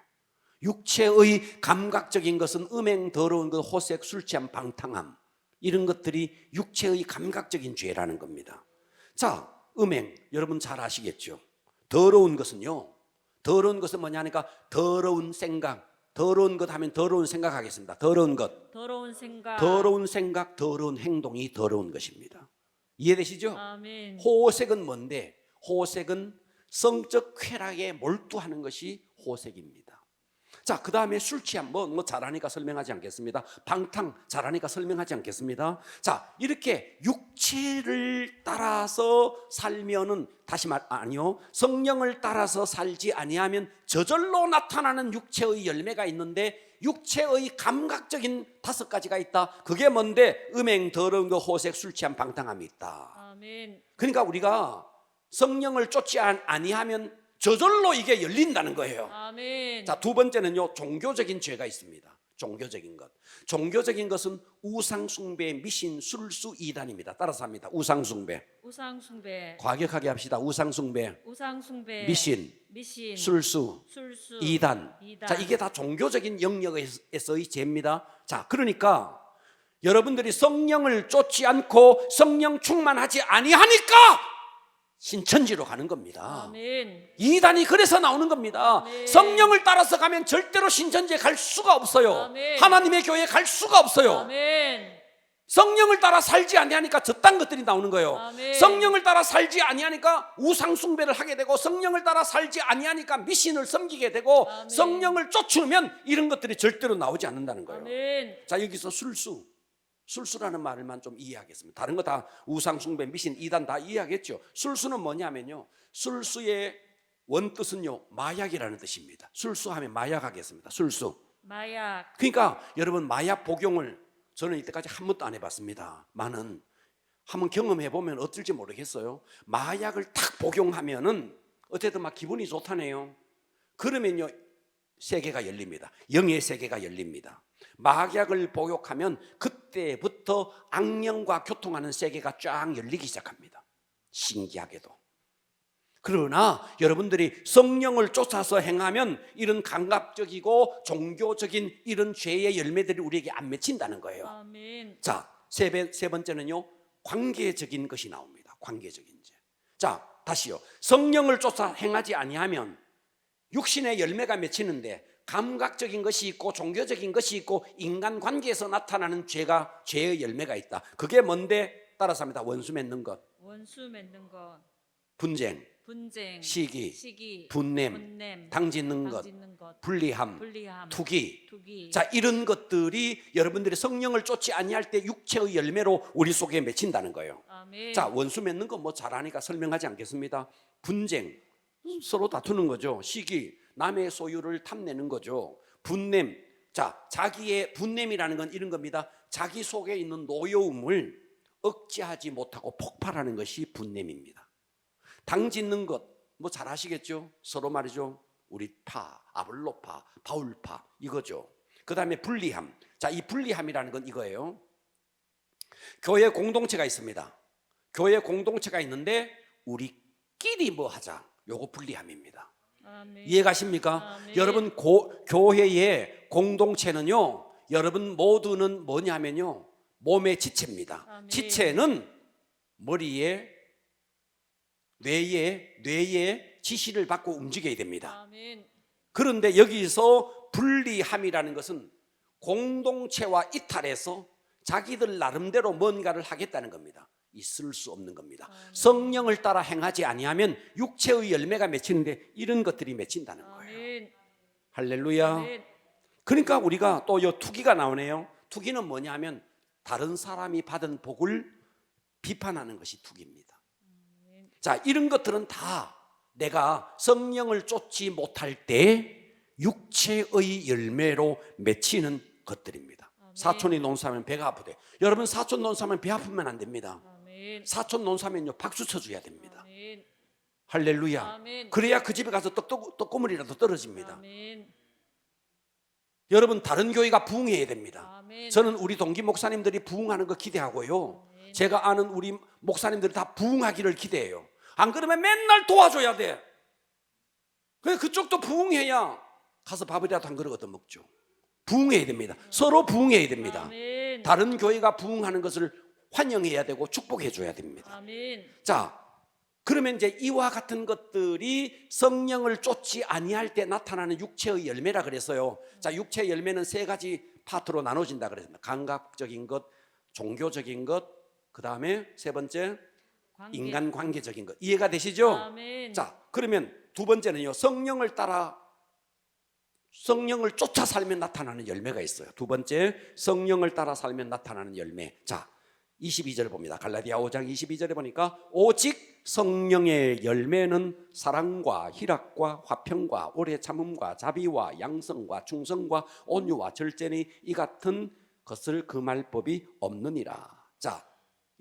육체의 감각적인 것은 음행, 더러운 것, 호색, 술 취함, 방탕함, 이런 것들이 육체의 감각적인 죄라는 겁니다. 자, 음행 여러분 잘 아시겠죠? 더러운 것은요, 더러운 것은 뭐냐 하니까 더러운 생각, 더러운 것 하면 더러운 생각 하겠습니다. 더러운 것, 더러운 생각, 더러운 행동이 더러운 것입니다. 이해되시죠? 아멘. 호색은 뭔데? 호색은 성적 쾌락에 몰두하는 것이 호색입니다. 자, 그 다음에 술 취함, 뭐 잘하니까 설명하지 않겠습니다. 방탕 잘하니까 설명하지 않겠습니다. 자, 이렇게 육체를 따라서 살면은, 아니요, 성령을 따라서 살지 아니하면 저절로 나타나는 육체의 열매가 있는데, 육체의 감각적인 5가지가 있다. 그게 뭔데? 음행, 더러운 거, 호색, 술 취함, 방탕함이 있다. 아멘. 그러니까 우리가 성령을 쫓지 아니하면 저절로 이게 열린다는 거예요. 아멘. 자, 두 번째는요, 종교적인 죄가 있습니다. 종교적인 것. 종교적인 것은 우상숭배, 미신, 술수, 이단입니다. 따라서 합니다. 우상숭배. 과격하게 합시다. 우상숭배, 미신, 술수, 이단. 자, 이게 다 종교적인 영역에서의 죄입니다. 자, 그러니까 여러분들이 성령을 쫓지 않고 성령 충만하지 아니하니까 신천지로 가는 겁니다. 아멘. 이단이 그래서 나오는 겁니다. 아멘. 성령을 따라서 가면 절대로 신천지에 갈 수가 없어요. 아멘. 하나님의 교회에 갈 수가 없어요. 아멘. 성령을 따라 살지 아니하니까 저딴 것들이 나오는 거예요. 아멘. 성령을 따라 살지 아니하니까 우상 숭배를 하게 되고, 성령을 따라 살지 아니하니까 미신을 섬기게 되고, 아멘. 성령을 쫓으면 이런 것들이 절대로 나오지 않는다는 거예요. 아멘. 자, 여기서 술수라는 말을만 좀 이해하겠습니다. 다른 거 다 우상 숭배, 미신, 이단 다 이해하겠죠. 술수는 뭐냐면요, 술수의 원뜻은요, 마약이라는 뜻입니다. 술수하면 마약 하겠습니다. 술수. 마약. 그러니까 여러분, 마약 복용을 저는 이때까지 한 번도 안 해봤습니다. 많은 한번 경험해 보면 어떨지 모르겠어요. 마약을 탁 복용하면은 어쨌든 막 기분이 좋다네요. 그러면요, 세계가 열립니다. 영의 세계가 열립니다. 마약을 복용하면 그때부터 악령과 교통하는 세계가 쫙 열리기 시작합니다. 신기하게도. 그러나 여러분들이 성령을 쫓아서 행하면 이런 감각적이고 종교적인 이런 죄의 열매들이 우리에게 안 맺힌다는 거예요. 아멘. 자, 세 번째는요, 관계적인 것이 나옵니다. 관계적인 죄. 자, 다시요. 성령을 쫓아 행하지 아니하면 육신의 열매가 맺히는데 감각적인 것이 있고 종교적인 것이 있고 인간 관계에서 나타나는 죄의 열매가 있다. 그게 뭔데? 따라서 합니다. 원수 맺는 것, 원수 맺는 것, 분쟁, 분쟁, 시기, 분냄, 당짓는 것, 당짓는 것, 불리함, 불리함, 투기. 투기. 자, 이런 것들이 여러분들이 성령을 쫓지 아니할 때 육체의 열매로 우리 속에 맺힌다는 거예요. 아멘. 자, 원수 맺는 건 뭐 잘하니까 설명하지 않겠습니다. 분쟁, 서로 다투는 거죠. 시기, 남의 소유를 탐내는 거죠. 분냄, 자, 자기의 분냄이라는 건 이런 겁니다. 자기 속에 있는 노여움을 억제하지 못하고 폭발하는 것이 분냄입니다. 당짓는 것, 뭐 잘 아시겠죠? 서로 말이죠. 우리 파, 아볼로파, 바울파 이거죠. 그 다음에 분리함. 자, 이 분리함이라는 건 이거예요. 교회 공동체가 있습니다. 교회 공동체가 있는데 우리끼리 뭐 하자. 요거 분리함입니다. 아멘. 이해가십니까? 아멘. 여러분 교회의 공동체는요, 여러분 모두는 뭐냐면요, 몸의 지체입니다. 아멘. 지체는 머리에 뇌에 지시를 받고 움직여야 됩니다. 아멘. 그런데 여기서 분리함이라는 것은 공동체와 이탈해서 자기들 나름대로 뭔가를 하겠다는 겁니다. 있을 수 없는 겁니다. 성령을 따라 행하지 아니하면 육체의 열매가 맺히는데 이런 것들이 맺힌다는 거예요. 아멘. 할렐루야. 아멘. 그러니까 우리가 또 요 투기가 나오네요. 투기는 뭐냐면 다른 사람이 받은 복을 비판하는 것이 투기입니다. 자, 이런 것들은 다 내가 성령을 쫓지 못할 때 육체의 열매로 맺히는 것들입니다. 아멘. 사촌이 논사하면 배가 아프대. 여러분, 사촌 논사하면 배 아프면 안 됩니다. 아멘. 사촌 논사면요, 박수 쳐줘야 됩니다. 아멘. 할렐루야. 아멘. 그래야 그 집에 가서 떡고물이라도 떨어집니다. 아멘. 여러분, 다른 교회가 부흥해야 됩니다. 아멘. 저는 우리 동기 목사님들이 부흥하는 거 기대하고요. 아멘. 제가 아는 우리 목사님들이 다 부흥하기를 기대해요. 안 그러면 맨날 도와줘야 돼. 그래, 그쪽도 부흥해야 가서 밥이라도 한 그릇 얻어 먹죠. 부흥해야 됩니다. 서로 부흥해야 됩니다. 아멘. 다른 교회가 부흥하는 것을 환영해야 되고 축복해 줘야 됩니다. 아멘. 자, 그러면 이제 이와 같은 것들이 성령을 쫓지 아니할 때 나타나는 육체의 열매라 그래서요. 자, 육체의 열매는 세 가지 파트로 나눠진다 그랬습니다. 감각적인 것, 종교적인 것, 그 다음에 세 번째 관계. 인간 관계적인 것. 이해가 되시죠? 아멘. 자, 그러면 두 번째는요, 성령을 쫓아 살면 나타나는 열매가 있어요. 두 번째, 성령을 따라 살면 나타나는 열매. 자, 22절 봅니다. 갈라디아 5장 22절에 보니까 오직 성령의 열매는 사랑과 희락과 화평과 오래 참음과 자비와 양성과 충성과 온유와 절제니 이 같은 것을 금할 법이 없느니라. 자,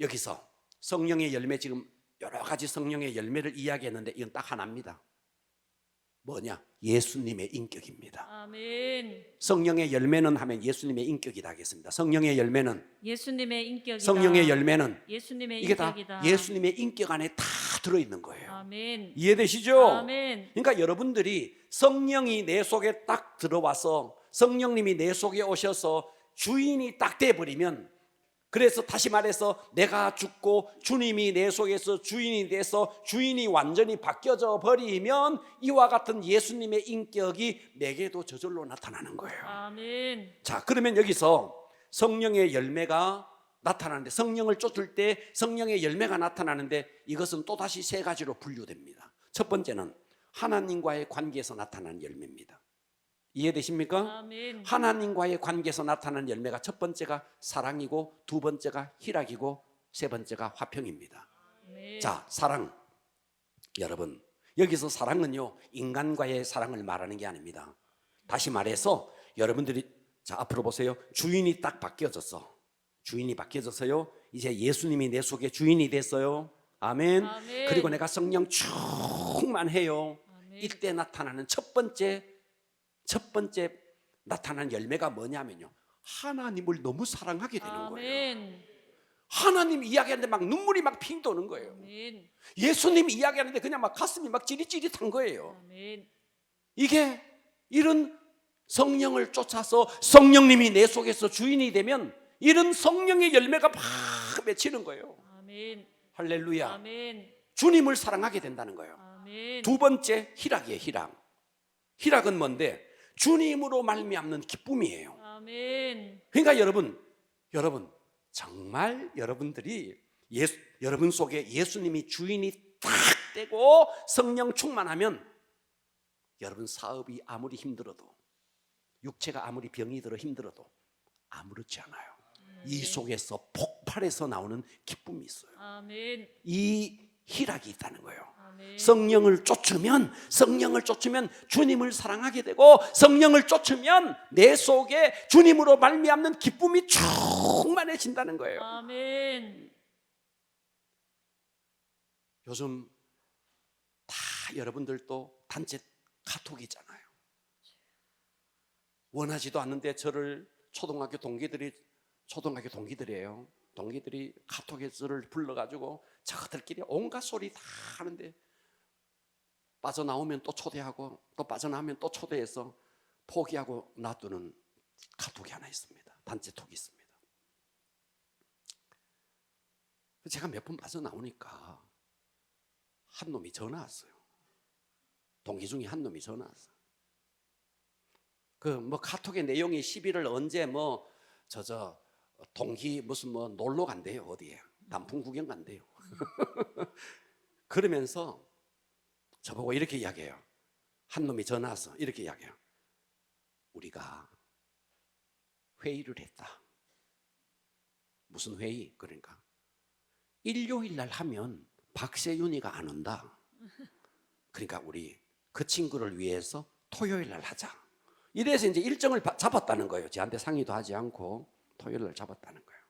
여기서 성령의 열매, 지금 여러 가지 성령의 열매를 이야기했는데 이건 딱 하나입니다. 뭐냐? 예수님의 인격입니다. 아멘. 성령의 열매는 하면 예수님의 인격이다 하겠습니다. 성령의 열매는, 예수님의 인격이다. 성령의 열매는 예수님의 이게 다 인격이다. 예수님의 인격 안에 다 들어있는 거예요. 아멘. 이해되시죠? 아멘. 그러니까 여러분들이 성령이 내 속에 딱 들어와서 성령님이 내 속에 오셔서 주인이 딱 돼버리면, 그래서 다시 말해서 내가 죽고 주님이 내 속에서 주인이 돼서 주인이 완전히 바뀌어져 버리면 이와 같은 예수님의 인격이 내게도 저절로 나타나는 거예요. 아멘. 자, 그러면 여기서 성령의 열매가 나타나는데, 성령을 쫓을 때 성령의 열매가 나타나는데 이것은 또다시 세 가지로 분류됩니다. 첫 번째는 하나님과의 관계에서 나타나는 열매입니다. 이해되십니까? 아멘. 하나님과의 관계에서 나타나는 열매가 첫 번째가 사랑이고, 두 번째가 희락이고, 세 번째가 화평입니다. 아멘. 자, 사랑. 여러분, 여기서 사랑은요, 인간과의 사랑을 말하는 게 아닙니다. 다시 말해서 여러분들이, 자, 앞으로 보세요. 주인이 딱 바뀌어졌어. 주인이 바뀌어졌어요. 이제 예수님이 내 속에 주인이 됐어요. 아멘. 아멘. 그리고 내가 성령 충만해요. 아멘. 이때 나타나는 첫 번째 첫 번째 나타난 열매가 뭐냐면요, 하나님을 너무 사랑하게 되는 거예요. 아멘. 하나님 이야기하는데 막 눈물이 막 핑 도는 거예요. 아멘. 예수님 이야기하는데 그냥 막 가슴이 막 찌릿찌릿한 거예요. 아멘. 이게 이런 성령을 쫓아서 성령님이 내 속에서 주인이 되면 이런 성령의 열매가 막 맺히는 거예요. 아멘. 할렐루야. 아멘. 주님을 사랑하게 된다는 거예요. 아멘. 두 번째 희락이에요. 희락. 희락은 뭔데? 주님으로 말미암는 기쁨이에요. 아멘. 그러니까 여러분 정말 여러분들이 여러분 속에 예수님이 주인이 딱 되고 성령 충만하면 여러분 사업이 아무리 힘들어도, 육체가 아무리 병이 들어 힘들어도 아무렇지 않아요. 이 속에서 폭발해서 나오는 기쁨이 있어요. 아멘. 이 희락이 있다는 거예요. 아멘. 성령을 쫓으면 주님을 사랑하게 되고, 성령을 쫓으면 내 속에 주님으로 말미암는 기쁨이 충만해진다는 거예요. 아멘. 요즘 다 여러분들도 단체 카톡이잖아요. 원하지도 않는데 저를 초등학교 동기들이에요. 동기들이 카톡에 저를 불러가지고 저들끼리 온갖 소리 다 하는데, 빠져나오면 또 초대하고 또 빠져나오면 또 초대해서 포기하고 놔두는 카톡이 하나 있습니다. 단체 톡이 있습니다. 제가 몇 번 빠져나오니까 한 놈이 전화 왔어요. 동기 중에 한 놈이 전화 왔어요. 카톡의 내용이 시비를 언제 동기 무슨 놀러 간대요. 어디에 단풍 구경 간대요. 그러면서 저보고 이렇게 이야기해요. 한 놈이 전화 와서 이렇게 이야기해요. 우리가 회의를 했다. 무슨 회의? 그러니까 일요일 날 하면 박세윤이가 안 온다. 그러니까 우리 그 친구를 위해서 토요일 날 하자. 이래서 이제 일정을 잡았다는 거예요. 저한테 상의도 하지 않고 토요일 날 잡았다는 거예요.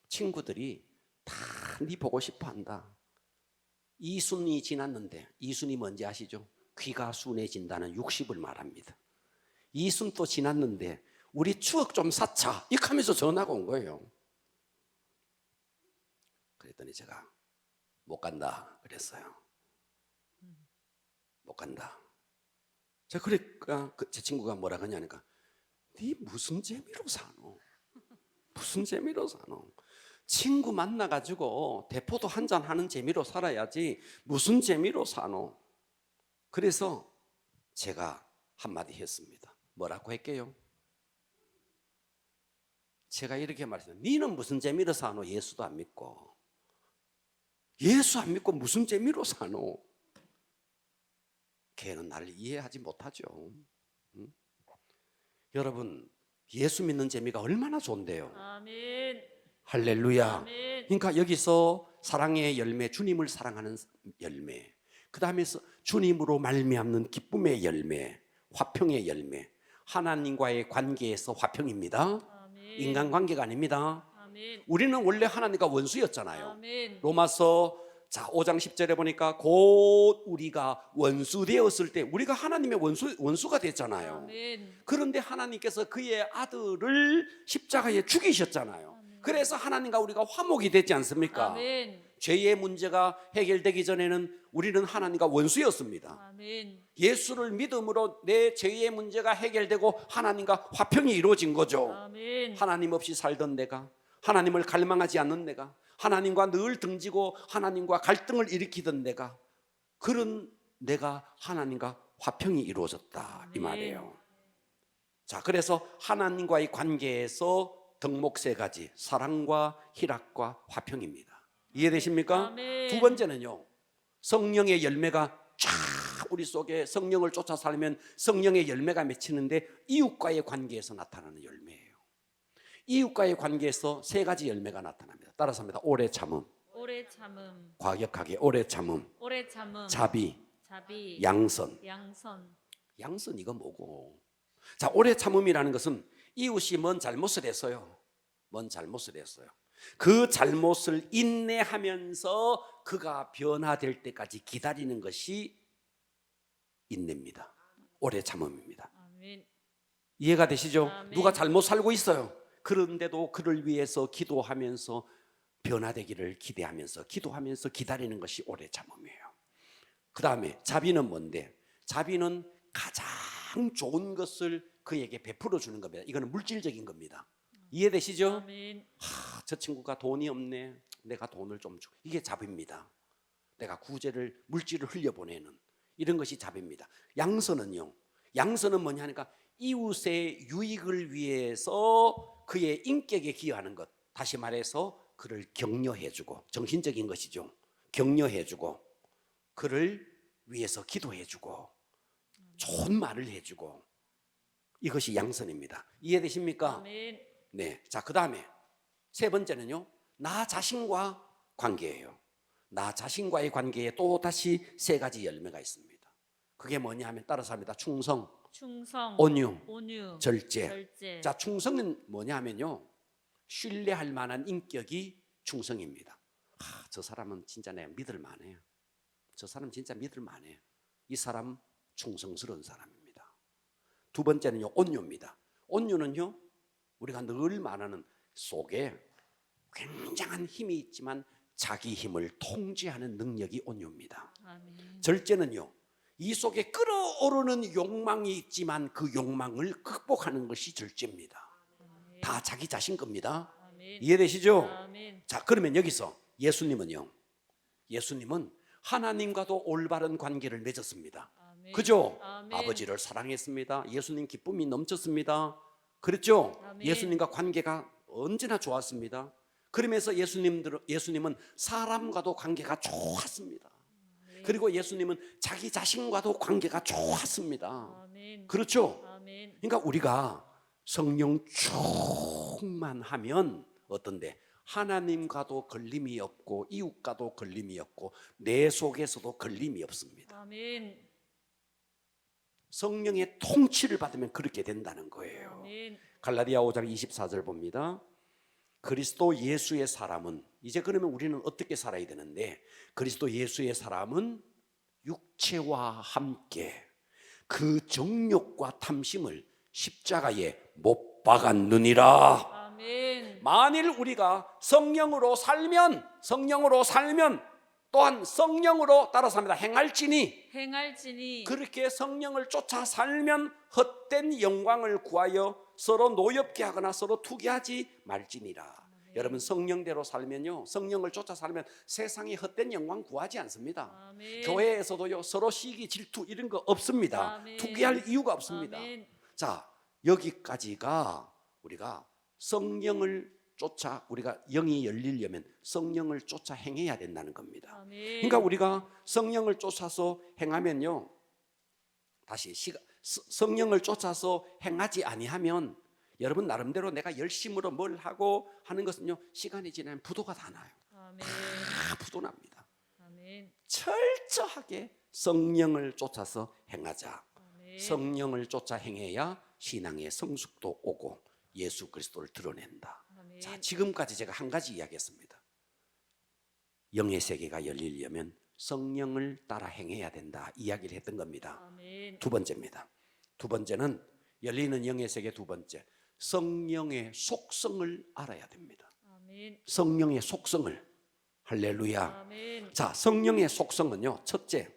친구들이 다 네 보고 싶어 한다. 이순이 지났는데, 이순이 뭔지 아시죠? 귀가 순해진다는 60을 말합니다. 이순도 지났는데 우리 추억 좀 쌓자, 이렇게 하면서 전화가 온 거예요. 그랬더니 제가 못 간다 그랬어요. 못 간다. 제가 그러니까 제 친구가 뭐라 그러냐니까, 네 무슨 재미로 사노? 무슨 재미로 사노? 친구 만나가지고 대포도 한잔 하는 재미로 살아야지 무슨 재미로 사노? 그래서 제가 한마디 했습니다. 뭐라고 할게요? 제가 이렇게 말했어요. 니는 무슨 재미로 사노? 예수도 안 믿고. 예수 안 믿고 무슨 재미로 사노? 걔는 나를 이해하지 못하죠. 응? 여러분, 예수 믿는 재미가 얼마나 좋은데요. 아멘. 할렐루야. 아멘. 그러니까 여기서 사랑의 열매, 주님을 사랑하는 열매, 그 다음에 주님으로 말미암는 기쁨의 열매, 화평의 열매. 하나님과의 관계에서 화평입니다. 아멘. 인간관계가 아닙니다. 아멘. 우리는 원래 하나님과 원수였잖아요. 아멘. 로마서 5장 10절에 보니까 곧 우리가 원수 되었을 때 우리가 하나님의 원수가 됐잖아요. 아멘. 그런데 하나님께서 그의 아들을 십자가에 죽이셨잖아요. 그래서 하나님과 우리가 화목이 됐지 않습니까? 아멘. 죄의 문제가 해결되기 전에는 우리는 하나님과 원수였습니다. 아멘. 예수를 믿음으로 내 죄의 문제가 해결되고 하나님과 화평이 이루어진 거죠. 아멘. 하나님 없이 살던 내가, 하나님을 갈망하지 않는 내가, 하나님과 늘 등지고 하나님과 갈등을 일으키던 내가, 그런 내가 하나님과 화평이 이루어졌다, 이 말이에요. 자, 그래서 하나님과의 관계에서 덕목 세 가지, 사랑과 희락과 화평입니다. 이해되십니까? 아멘. 두 번째는요, 성령의 열매가 쫙 우리 속에, 성령을 쫓아 살면 성령의 열매가 맺히는데 이웃과의 관계에서 나타나는 열매예요. 이웃과의 관계에서 세 가지 열매가 나타납니다. 따라서 합니다. 오래 참음, 오래 참음, 과격하게 오래 참음, 오래 참음, 자비, 자비, 양선. 양선. 양선 이거 뭐고? 자, 오래 참음이라는 것은 이웃이 뭔 잘못을 했어요. 뭔 잘못을 했어요. 그 잘못을 인내하면서 그가 변화될 때까지 기다리는 것이 인내입니다. 오래 참음입니다. 아멘. 이해가 되시죠? 아멘. 누가 잘못 살고 있어요. 그런데도 그를 위해서 기도하면서 변화되기를 기대하면서 기도하면서 기다리는 것이 오래 참음이에요. 그 다음에 자비는 뭔데? 자비는 가장 좋은 것을 그에게 베풀어 주는 겁니다. 이거는 물질적인 겁니다. 이해되시죠? 아멘. 저 친구가 돈이 없네. 내가 돈을 좀 줘. 이게 자비입니다. 내가 구제를 물질을 흘려보내는 이런 것이 자비입니다. 양선은요. 양선은 뭐냐 하니까 이웃의 유익을 위해서 그의 인격에 기여하는 것. 다시 말해서 그를 격려해주고, 정신적인 것이죠. 격려해주고 그를 위해서 기도해주고 좋은 말을 해주고, 이것이 양선입니다. 이해되십니까? 아멘. 네. 자, 그 다음에 세 번째는요, 나 자신과 관계예요. 나 자신과의 관계에 또 다시 세 가지 열매가 있습니다. 그게 뭐냐 하면 따라서 합니다. 충성, 충성, 온유, 온유, 절제. 절제. 자, 충성은 뭐냐 하면요, 신뢰할 만한 인격이 충성입니다. 저 사람은 진짜 내가 믿을 만해요. 저 사람 진짜 믿을 만해요. 이 사람 충성스러운 사람입니다. 두 번째는요, 온유입니다. 온유는요, 우리가 늘 말하는 속에 굉장한 힘이 있지만 자기 힘을 통제하는 능력이 온유입니다. 아멘. 절제는요, 이 속에 끓어오르는 욕망이 있지만 그 욕망을 극복하는 것이 절제입니다. 아멘. 다 자기 자신 겁니다. 아멘. 이해되시죠? 아멘. 자, 그러면 여기서 예수님은요, 예수님은 하나님과도 올바른 관계를 맺었습니다. 아멘. 그죠? 아멘. 아버지를 사랑했습니다. 예수님 기쁨이 넘쳤습니다. 그랬죠? 아멘. 예수님과 관계가 언제나 좋았습니다. 그러면서 예수님은 사람과도 관계가 좋았습니다. 그리고 예수님은 자기 자신과도 관계가 좋았습니다. 아멘. 그렇죠? 아멘. 그러니까 우리가 성령 충만하면 어떤데? 하나님과도 걸림이 없고 이웃과도 걸림이 없고 내 속에서도 걸림이 없습니다. 아멘. 성령의 통치를 받으면 그렇게 된다는 거예요. 아멘. 갈라디아 5장 24절 봅니다. 그리스도 예수의 사람은, 이제 그러면 우리는 어떻게 살아야 되는데, 그리스도 예수의 사람은 육체와 함께 그 정욕과 탐심을 십자가에 못 박았느니라. 아멘. 만일 우리가 성령으로 살면 또한 성령으로 따라서 합니다. 행할지니, 행할지니 그렇게 성령을 쫓아 살면 헛된 영광을 구하여 서로 노엽게 하거나 서로 투기하지 말지니라. 여러분, 성령대로 살면요, 성령을 쫓아 살면 세상에 헛된 영광 구하지 않습니다. 아멘. 교회에서도요, 서로 시기 질투 이런 거 없습니다. 아멘. 투기할 이유가 없습니다. 아멘. 자, 여기까지가 우리가 성령을 쫓아, 우리가 영이 열리려면 성령을 쫓아 행해야 된다는 겁니다. 아멘. 그러니까 우리가 성령을 쫓아서 행하면요, 다시 성령을 쫓아서 행하지 아니하면 여러분 나름대로 내가 열심으로 뭘 하고 하는 것은요, 시간이 지나면 부도가 다 나요. 아멘. 다 부도납니다. 아멘. 철저하게 성령을 쫓아서 행하자. 아멘. 성령을 쫓아 행해야 신앙의 성숙도 오고 예수 그리스도를 드러낸다. 아멘. 자, 지금까지 제가 한 가지 이야기했습니다. 영의 세계가 열리려면 성령을 따라 행해야 된다 이야기를 했던 겁니다. 아멘. 두 번째입니다. 두 번째는 열리는 영의 세계 두 번째, 성령의 속성을 알아야 됩니다. 아멘. 성령의 속성을. 할렐루야. 아멘. 자, 성령의 속성은요, 첫째,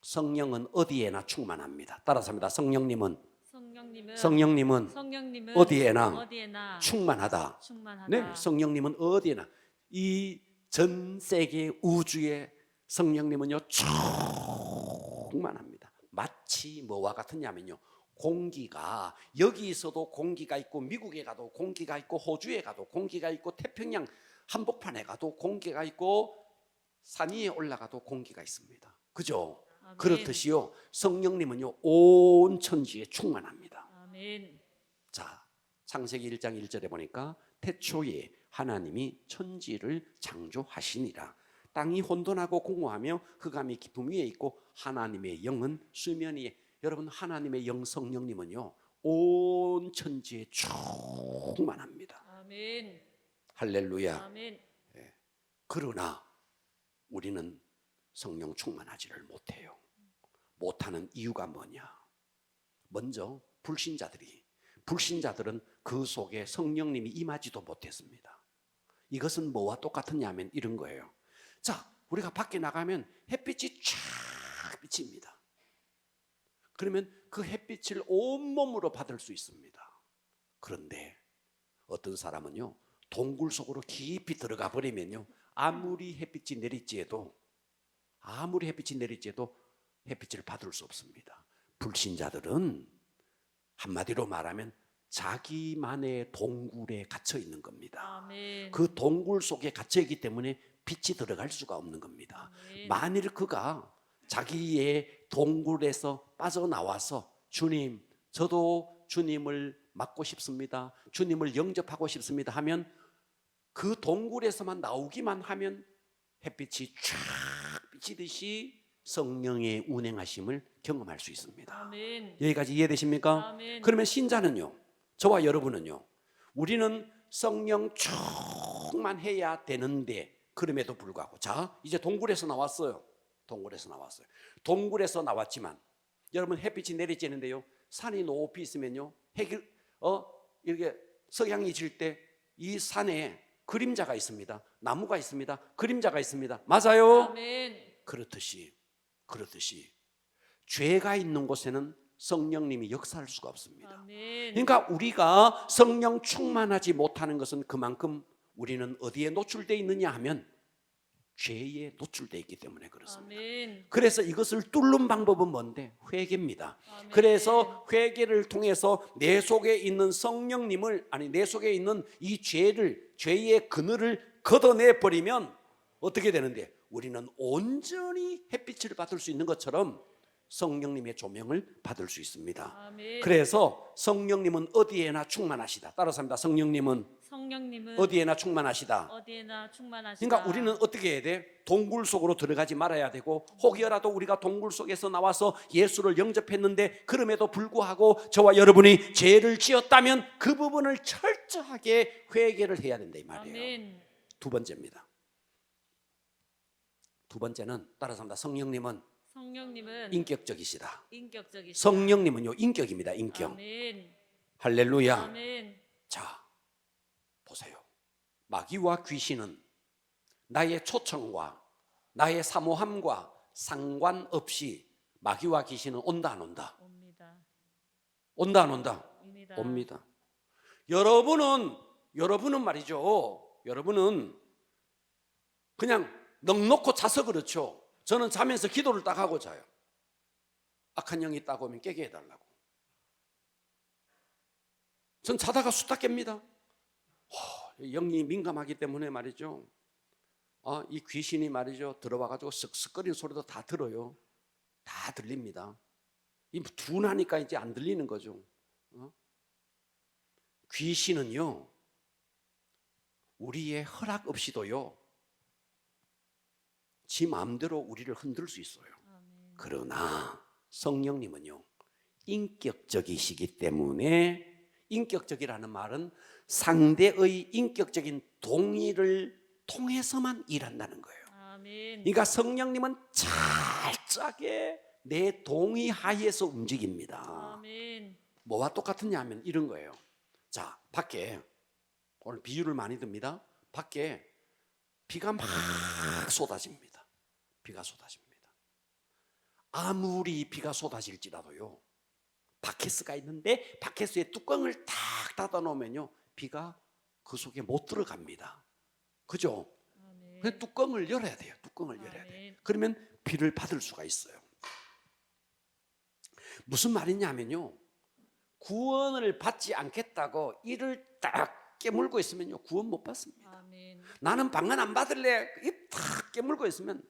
성령은 어디에나 충만합니다. 따라서 합니다. 성령님은 성령님은 어디에나 충만하다. 충만하다. 네, 성령님은 어디에나, 이 전 세계 우주에 성령님은요 충만합니다. 마치 뭐와 같으냐면요, 공기가, 여기서도 공기가 있고 미국에 가도 공기가 있고 호주에 가도 공기가 있고 태평양 한복판에 가도 공기가 있고 산 위에 올라가도 공기가 있습니다. 그죠? 아멘. 그렇듯이요, 성령님은요 온 천지에 충만합니다. 아멘. 자, 창세기 1장 1절에 보니까 태초에 하나님이 천지를 창조하시니라. 땅이 혼돈하고 공허하며 흑암이 깊음 위에 있고 하나님의 영은 수면 위에. 여러분, 하나님의 영 성령님은요 온 천지에 충만합니다. 아멘. 할렐루야. 아멘. 그러나 우리는 성령 충만하지를 못해요. 못하는 이유가 뭐냐? 먼저 불신자들은 그 속에 성령님이 임하지도 못했습니다. 이것은 뭐와 똑같으냐면 이런 거예요. 자, 우리가 밖에 나가면 햇빛이 쫙 비칩니다. 그러면 그 햇빛을 온몸으로 받을 수 있습니다. 그런데 어떤 사람은요, 동굴 속으로 깊이 들어가 버리면요, 아무리 햇빛이 내릴지에도 햇빛을 받을 수 없습니다. 불신자들은 한마디로 말하면 자기만의 동굴에 갇혀 있는 겁니다. 아멘. 그 동굴 속에 갇혀 있기 때문에 빛이 들어갈 수가 없는 겁니다. 아멘. 만일 그가 자기의 동굴에서 빠져나와서 주님, 저도 주님을 맡고 싶습니다, 주님을 영접하고 싶습니다 하면 그 동굴에서만 나오기만 하면 햇빛이 쫙 비치듯이 성령의 운행하심을 경험할 수 있습니다. 아멘. 여기까지 이해되십니까? 아멘. 그러면 신자는요, 저와 여러분은요, 우리는 성령 충만해야 되는데 그럼에도 불구하고, 자, 이제 동굴에서 나왔어요. 동굴에서 나왔지만 여러분, 햇빛이 내리쬐는데요, 산이 높이 있으면요, 이렇게 석양이 질 때 이 산에 그림자가 있습니다. 나무가 있습니다. 그림자가 있습니다. 맞아요? 아멘. 그렇듯이 죄가 있는 곳에는 성령님이 역사할 수가 없습니다. 아멘. 그러니까 우리가 성령 충만하지 못하는 것은 그만큼 우리는 어디에 노출되어 있느냐 하면 죄에 노출되어 있기 때문에 그렇습니다. 아멘. 그래서 이것을 뚫는 방법은 뭔데? 회개입니다. 아멘. 그래서 회개를 통해서 내 속에 있는 성령님을, 아니 내 속에 있는 이 죄의 그늘을 걷어내 버리면 어떻게 되는데, 우리는 온전히 햇빛을 받을 수 있는 것처럼 성령님의 조명을 받을 수 있습니다. 아멘. 그래서 성령님은 어디에나 충만하시다. 따라서 합니다. 성령님은 어디에나 충만하시다. 어디에나 충만하시다. 그러니까 우리는 어떻게 해야 돼? 동굴 속으로 들어가지 말아야 되고, 혹여라도 우리가 동굴 속에서 나와서 예수를 영접했는데 그럼에도 불구하고 저와 여러분이 죄를 지었다면 그 부분을 철저하게 회개를 해야 된다 이 말이에요. 아멘. 두 번째입니다. 두 번째는 따라서 합니다. 성령님은 인격적이시다. 인격적이시다. 성령님은요, 인격입니다. 인격. 아멘. 할렐루야. 아멘. 자, 보세요. 마귀와 귀신은 나의 초청과 나의 사모함과 상관없이 마귀와 귀신은 온다 안 온다? 옵니다. 온다 안 온다? 옵니다. 옵니다. 여러분은 말이죠. 여러분은 그냥 넉넉고 자서 그렇죠. 저는 자면서 기도를 딱 하고 자요. 악한 영이 딱 오면 깨게 해달라고. 전 자다가 수다 깹니다. 영이 민감하기 때문에 말이죠. 이 귀신이 말이죠, 들어와가지고 쓱쓱거리는 소리도 다 들어요. 다 들립니다. 이 둔하니까 이제 안 들리는 거죠. 귀신은요, 우리의 허락 없이도요, 지 마음대로 우리를 흔들 수 있어요. 아멘. 그러나 성령님은요, 인격적이시기 때문에, 인격적이라는 말은 상대의 인격적인 동의를 통해서만 일한다는 거예요. 아멘. 그러니까 성령님은 철저하게 내 동의 하에서 움직입니다. 아멘. 뭐와 똑같으냐 하면 이런 거예요. 자, 밖에 오늘 비유를 많이 듭니다. 밖에 비가 막 쏟아집니다. 비가 쏟아집니다. 아무리 비가 쏟아질지라도요, 바켓스가 있는데 바켓스에 뚜껑을 탁 닫아 놓으면요, 비가 그 속에 못 들어갑니다. 그죠? 아멘. 그래서 뚜껑을 열어야 돼요. 뚜껑을 열어야 돼요. 아멘. 그러면 비를 받을 수가 있어요. 무슨 말이냐면요, 구원을 받지 않겠다고 이를 딱 깨물고 있으면요, 구원 못 받습니다. 아멘. 나는 방언 안 받을래, 입 탁 깨물고 있으면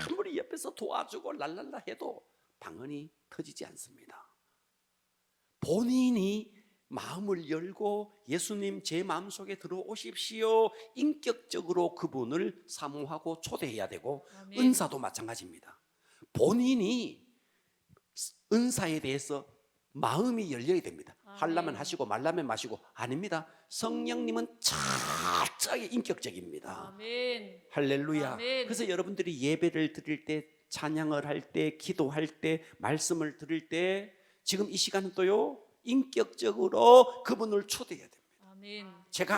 아무리 옆에서 도와주고 랄랄라 해도 방언이 터지지 않습니다. 본인이 마음을 열고 예수님 제 마음속에 들어오십시오, 인격적으로 그분을 사모하고 초대해야 되고, 아멘. 은사도 마찬가지입니다. 본인이 은사에 대해서 마음이 열려야 됩니다. 아멘. 하려면 하시고 말라면 마시고 아닙니다. 성령님은 철저하게 인격적입니다. 아멘. 할렐루야. 아멘. 그래서 여러분들이 예배를 드릴 때, 찬양을 할 때, 기도할 때, 말씀을 들을 때 지금 이 시간은 또요 인격적으로 그분을 초대해야 됩니다. 아멘. 제가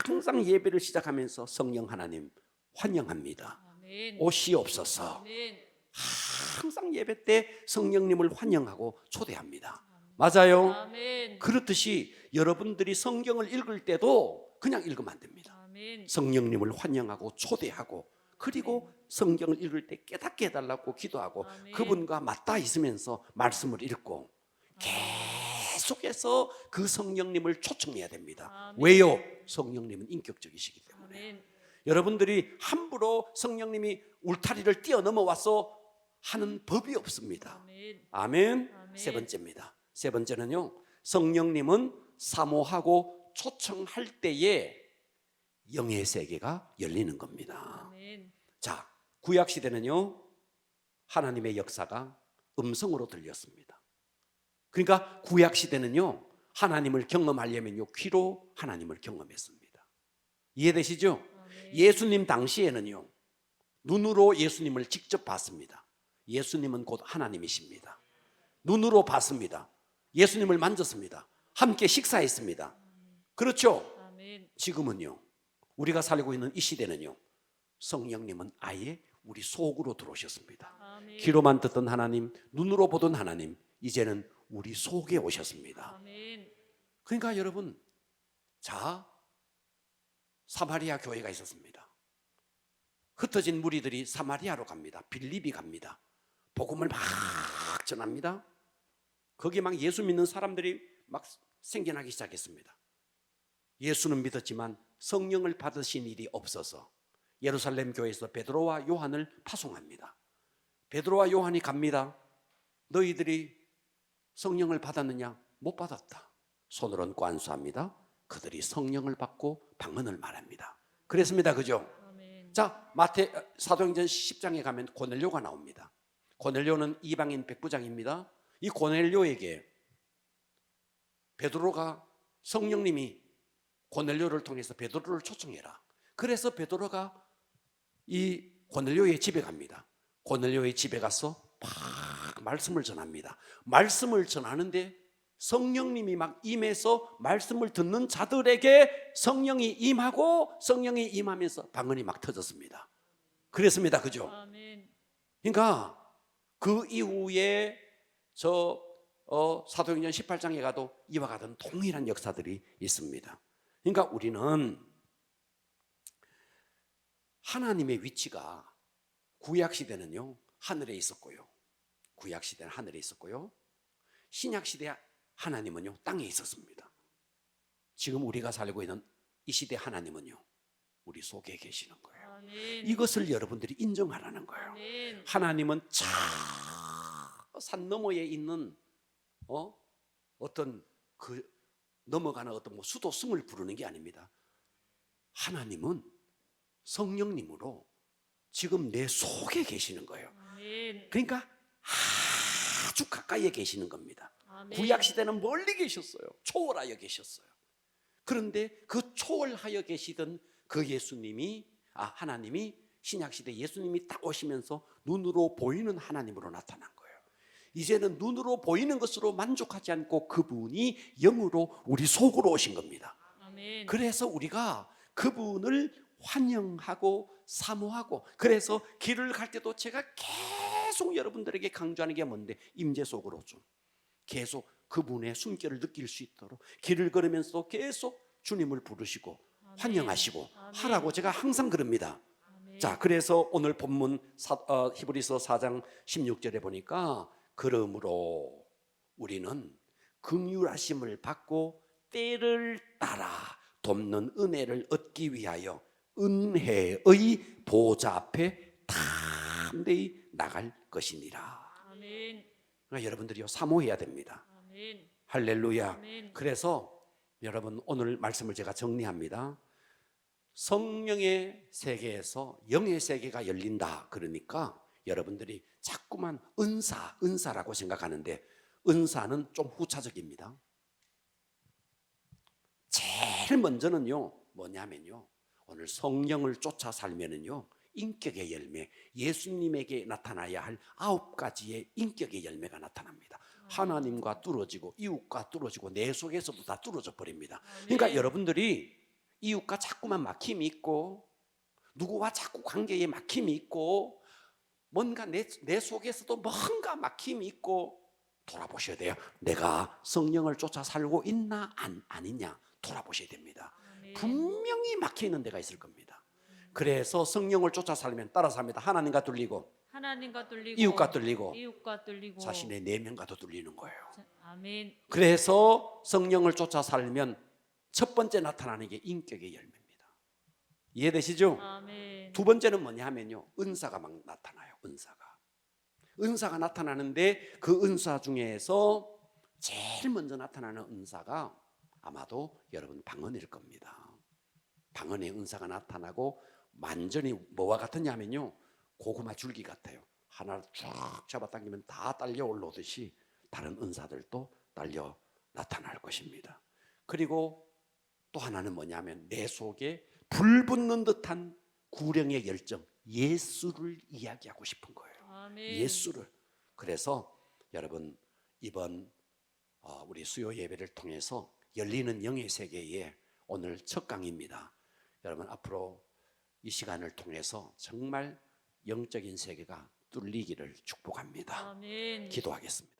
항상 예배를 시작하면서 성령 하나님 환영합니다. 아멘. 오시옵소서. 아멘. 항상 예배 때 성령님을 환영하고 초대합니다. 맞아요. 아멘. 그렇듯이 여러분들이 성경을 읽을 때도 그냥 읽으면 안 됩니다. 아멘. 성령님을 환영하고 초대하고 그리고 성경을 읽을 때 깨닫게 해달라고 기도하고 아멘. 그분과 맞닿아 있으면서 말씀을 읽고 계속해서 그 성령님을 초청해야 됩니다. 아멘. 왜요? 성령님은 인격적이시기 때문에. 아멘. 여러분들이 함부로 성령님이 울타리를 뛰어넘어 와서 하는 법이 없습니다. 아멘. 아멘. 아멘. 세 번째입니다. 세 번째는요, 성령님은 사모하고 초청할 때에 영의 세계가 열리는 겁니다. 아멘. 자, 구약 시대는요 하나님의 역사가 음성으로 들렸습니다. 그러니까 구약 시대는요 하나님을 경험하려면요 귀로 하나님을 경험했습니다. 이해되시죠? 아멘. 예수님 당시에는요 눈으로 예수님을 직접 봤습니다. 예수님은 곧 하나님이십니다. 눈으로 봤습니다. 예수님을 만졌습니다. 함께 식사했습니다. 그렇죠? 아멘. 지금은요 우리가 살고 있는 이 시대는요 성령님은 아예 우리 속으로 들어오셨습니다. 아멘. 귀로만 듣던 하나님, 눈으로 보던 하나님, 이제는 우리 속에 오셨습니다. 아멘. 그러니까 여러분, 자, 사마리아 교회가 있었습니다. 흩어진 무리들이 사마리아로 갑니다. 빌립이 갑니다. 복음을 막 전합니다. 거기 막 예수 믿는 사람들이 막 생겨나기 시작했습니다. 예수는 믿었지만 성령을 받으신 일이 없어서 예루살렘 교회에서 베드로와 요한을 파송합니다. 베드로와 요한이 갑니다. 너희들이 성령을 받았느냐? 못 받았다. 손을 얹고 안수합니다. 그들이 성령을 받고 방언을 말합니다. 그랬습니다. 그죠? 아멘. 자, 사도행전 10장에 가면 고넬료가 나옵니다. 고넬료는 이방인 백부장입니다. 이 고넬료에게 베드로가 성령님이 고넬료를 통해서 베드로를 초청해라. 그래서 베드로가 이 고넬료의 집에 갑니다. 고넬료의 집에 가서 막 말씀을 전합니다. 말씀을 전하는데 성령님이 막 임해서 말씀을 듣는 자들에게 성령이 임하고 성령이 임하면서 방언이 막 터졌습니다. 그랬습니다. 그죠? 아멘. 그러니까 그 이후에 사도행전 18장에 가도 이와 같은 동일한 역사들이 있습니다. 그러니까 우리는 하나님의 위치가 구약 시대는요 하늘에 있었고요, 구약 시대는 하늘에 있었고요, 신약 시대 하나님은요 땅에 있었습니다. 지금 우리가 살고 있는 이 시대 하나님은요 우리 속에 계시는 거예요. 아멘. 이것을 여러분들이 인정하라는 거예요. 아멘. 하나님은 산 너머에 있는 어떤 그 넘어가는 어떤 뭐 수도 승을 부르는 게 아닙니다. 하나님은 성령님으로 지금 내 속에 계시는 거예요. 아멘. 그러니까 아주 가까이에 계시는 겁니다. 아멘. 구약 시대는 멀리 계셨어요. 초월하여 계셨어요. 그런데 그 초월하여 계시던 그 하나님이 신약 시대 예수님이 딱 오시면서 눈으로 보이는 하나님으로 나타난 거예요. 이제는 눈으로 보이는 것으로 만족하지 않고 그분이 영으로 우리 속으로 오신 겁니다. 아멘. 그래서 우리가 그분을 환영하고 사모하고, 그래서 길을 갈 때도 제가 계속 여러분들에게 강조하는 게 뭔데, 임재 속으로 좀 계속 그분의 숨결을 느낄 수 있도록 길을 걸으면서 계속 주님을 부르시고 아멘. 환영하시고 아멘. 하라고 제가 항상 그럽니다. 아멘. 자, 그래서 오늘 본문 히브리서 4장 16절에 보니까 그러므로 우리는 긍휼하심을 받고 때를 따라 돕는 은혜를 얻기 위하여 은혜의 보좌 앞에 담대히 나갈 것이니라. 아멘. 그러니까 여러분들이요 사모해야 됩니다. 아멘. 할렐루야. 아멘. 그래서 여러분 오늘 말씀을 제가 정리합니다. 성령의 세계에서 영의 세계가 열린다. 그러니까 여러분들이 자꾸만 은사라고 생각하는데 은사는 좀 후차적입니다. 제일 먼저는요 뭐냐면요, 오늘 성령을 쫓아 살면은요 인격의 열매, 예수님에게 나타나야 할 9가지의 인격의 열매가 나타납니다. 하나님과 뚫어지고 이웃과 뚫어지고 내 속에서도 다 뚫어져 버립니다. 그러니까 아멘. 여러분들이 이웃과 자꾸만 막힘이 있고 누구와 자꾸 관계에 막힘이 있고 뭔가 내 속에서도 뭔가 막힘이 있고 돌아보셔야 돼요. 내가 성령을 쫓아 살고 있나 아니냐 돌아보셔야 됩니다. 아멘. 분명히 막히는 데가 있을 겁니다. 그래서 성령을 쫓아 살면 따라 삽니다. 하나님과 뚫리고 하나님과 뚫리고 이웃과 뚫리고 이웃과 뚫리고 자신의 내면과도 뚫리는 거예요. 아멘. 그래서 성령을 쫓아 살면 첫 번째 나타나는 게 인격의 열매입니다. 이해되시죠? 아멘. 두 번째는 뭐냐 하면요, 은사가 막 나타나요. 은사가 나타나는데 그 은사 중에서 제일 먼저 나타나는 은사가 아마도 여러분 방언일 겁니다. 방언의 은사가 나타나고 완전히 뭐와 같으냐 하면요, 고구마 줄기 같아요. 하나를 쫙 잡아당기면 다 딸려 올라오듯이 다른 은사들도 딸려 나타날 것입니다. 그리고 또 하나는 뭐냐면 내 속에 불 붙는 듯한 구령의 열정, 예수를 이야기하고 싶은 거예요. 아멘. 예수를. 그래서 여러분 이번 우리 수요 예배를 통해서 열리는 영의 세계에 오늘 첫 강의입니다. 여러분 앞으로 이 시간을 통해서 정말 영적인 세계가 뚫리기를 축복합니다. 아멘. 기도하겠습니다.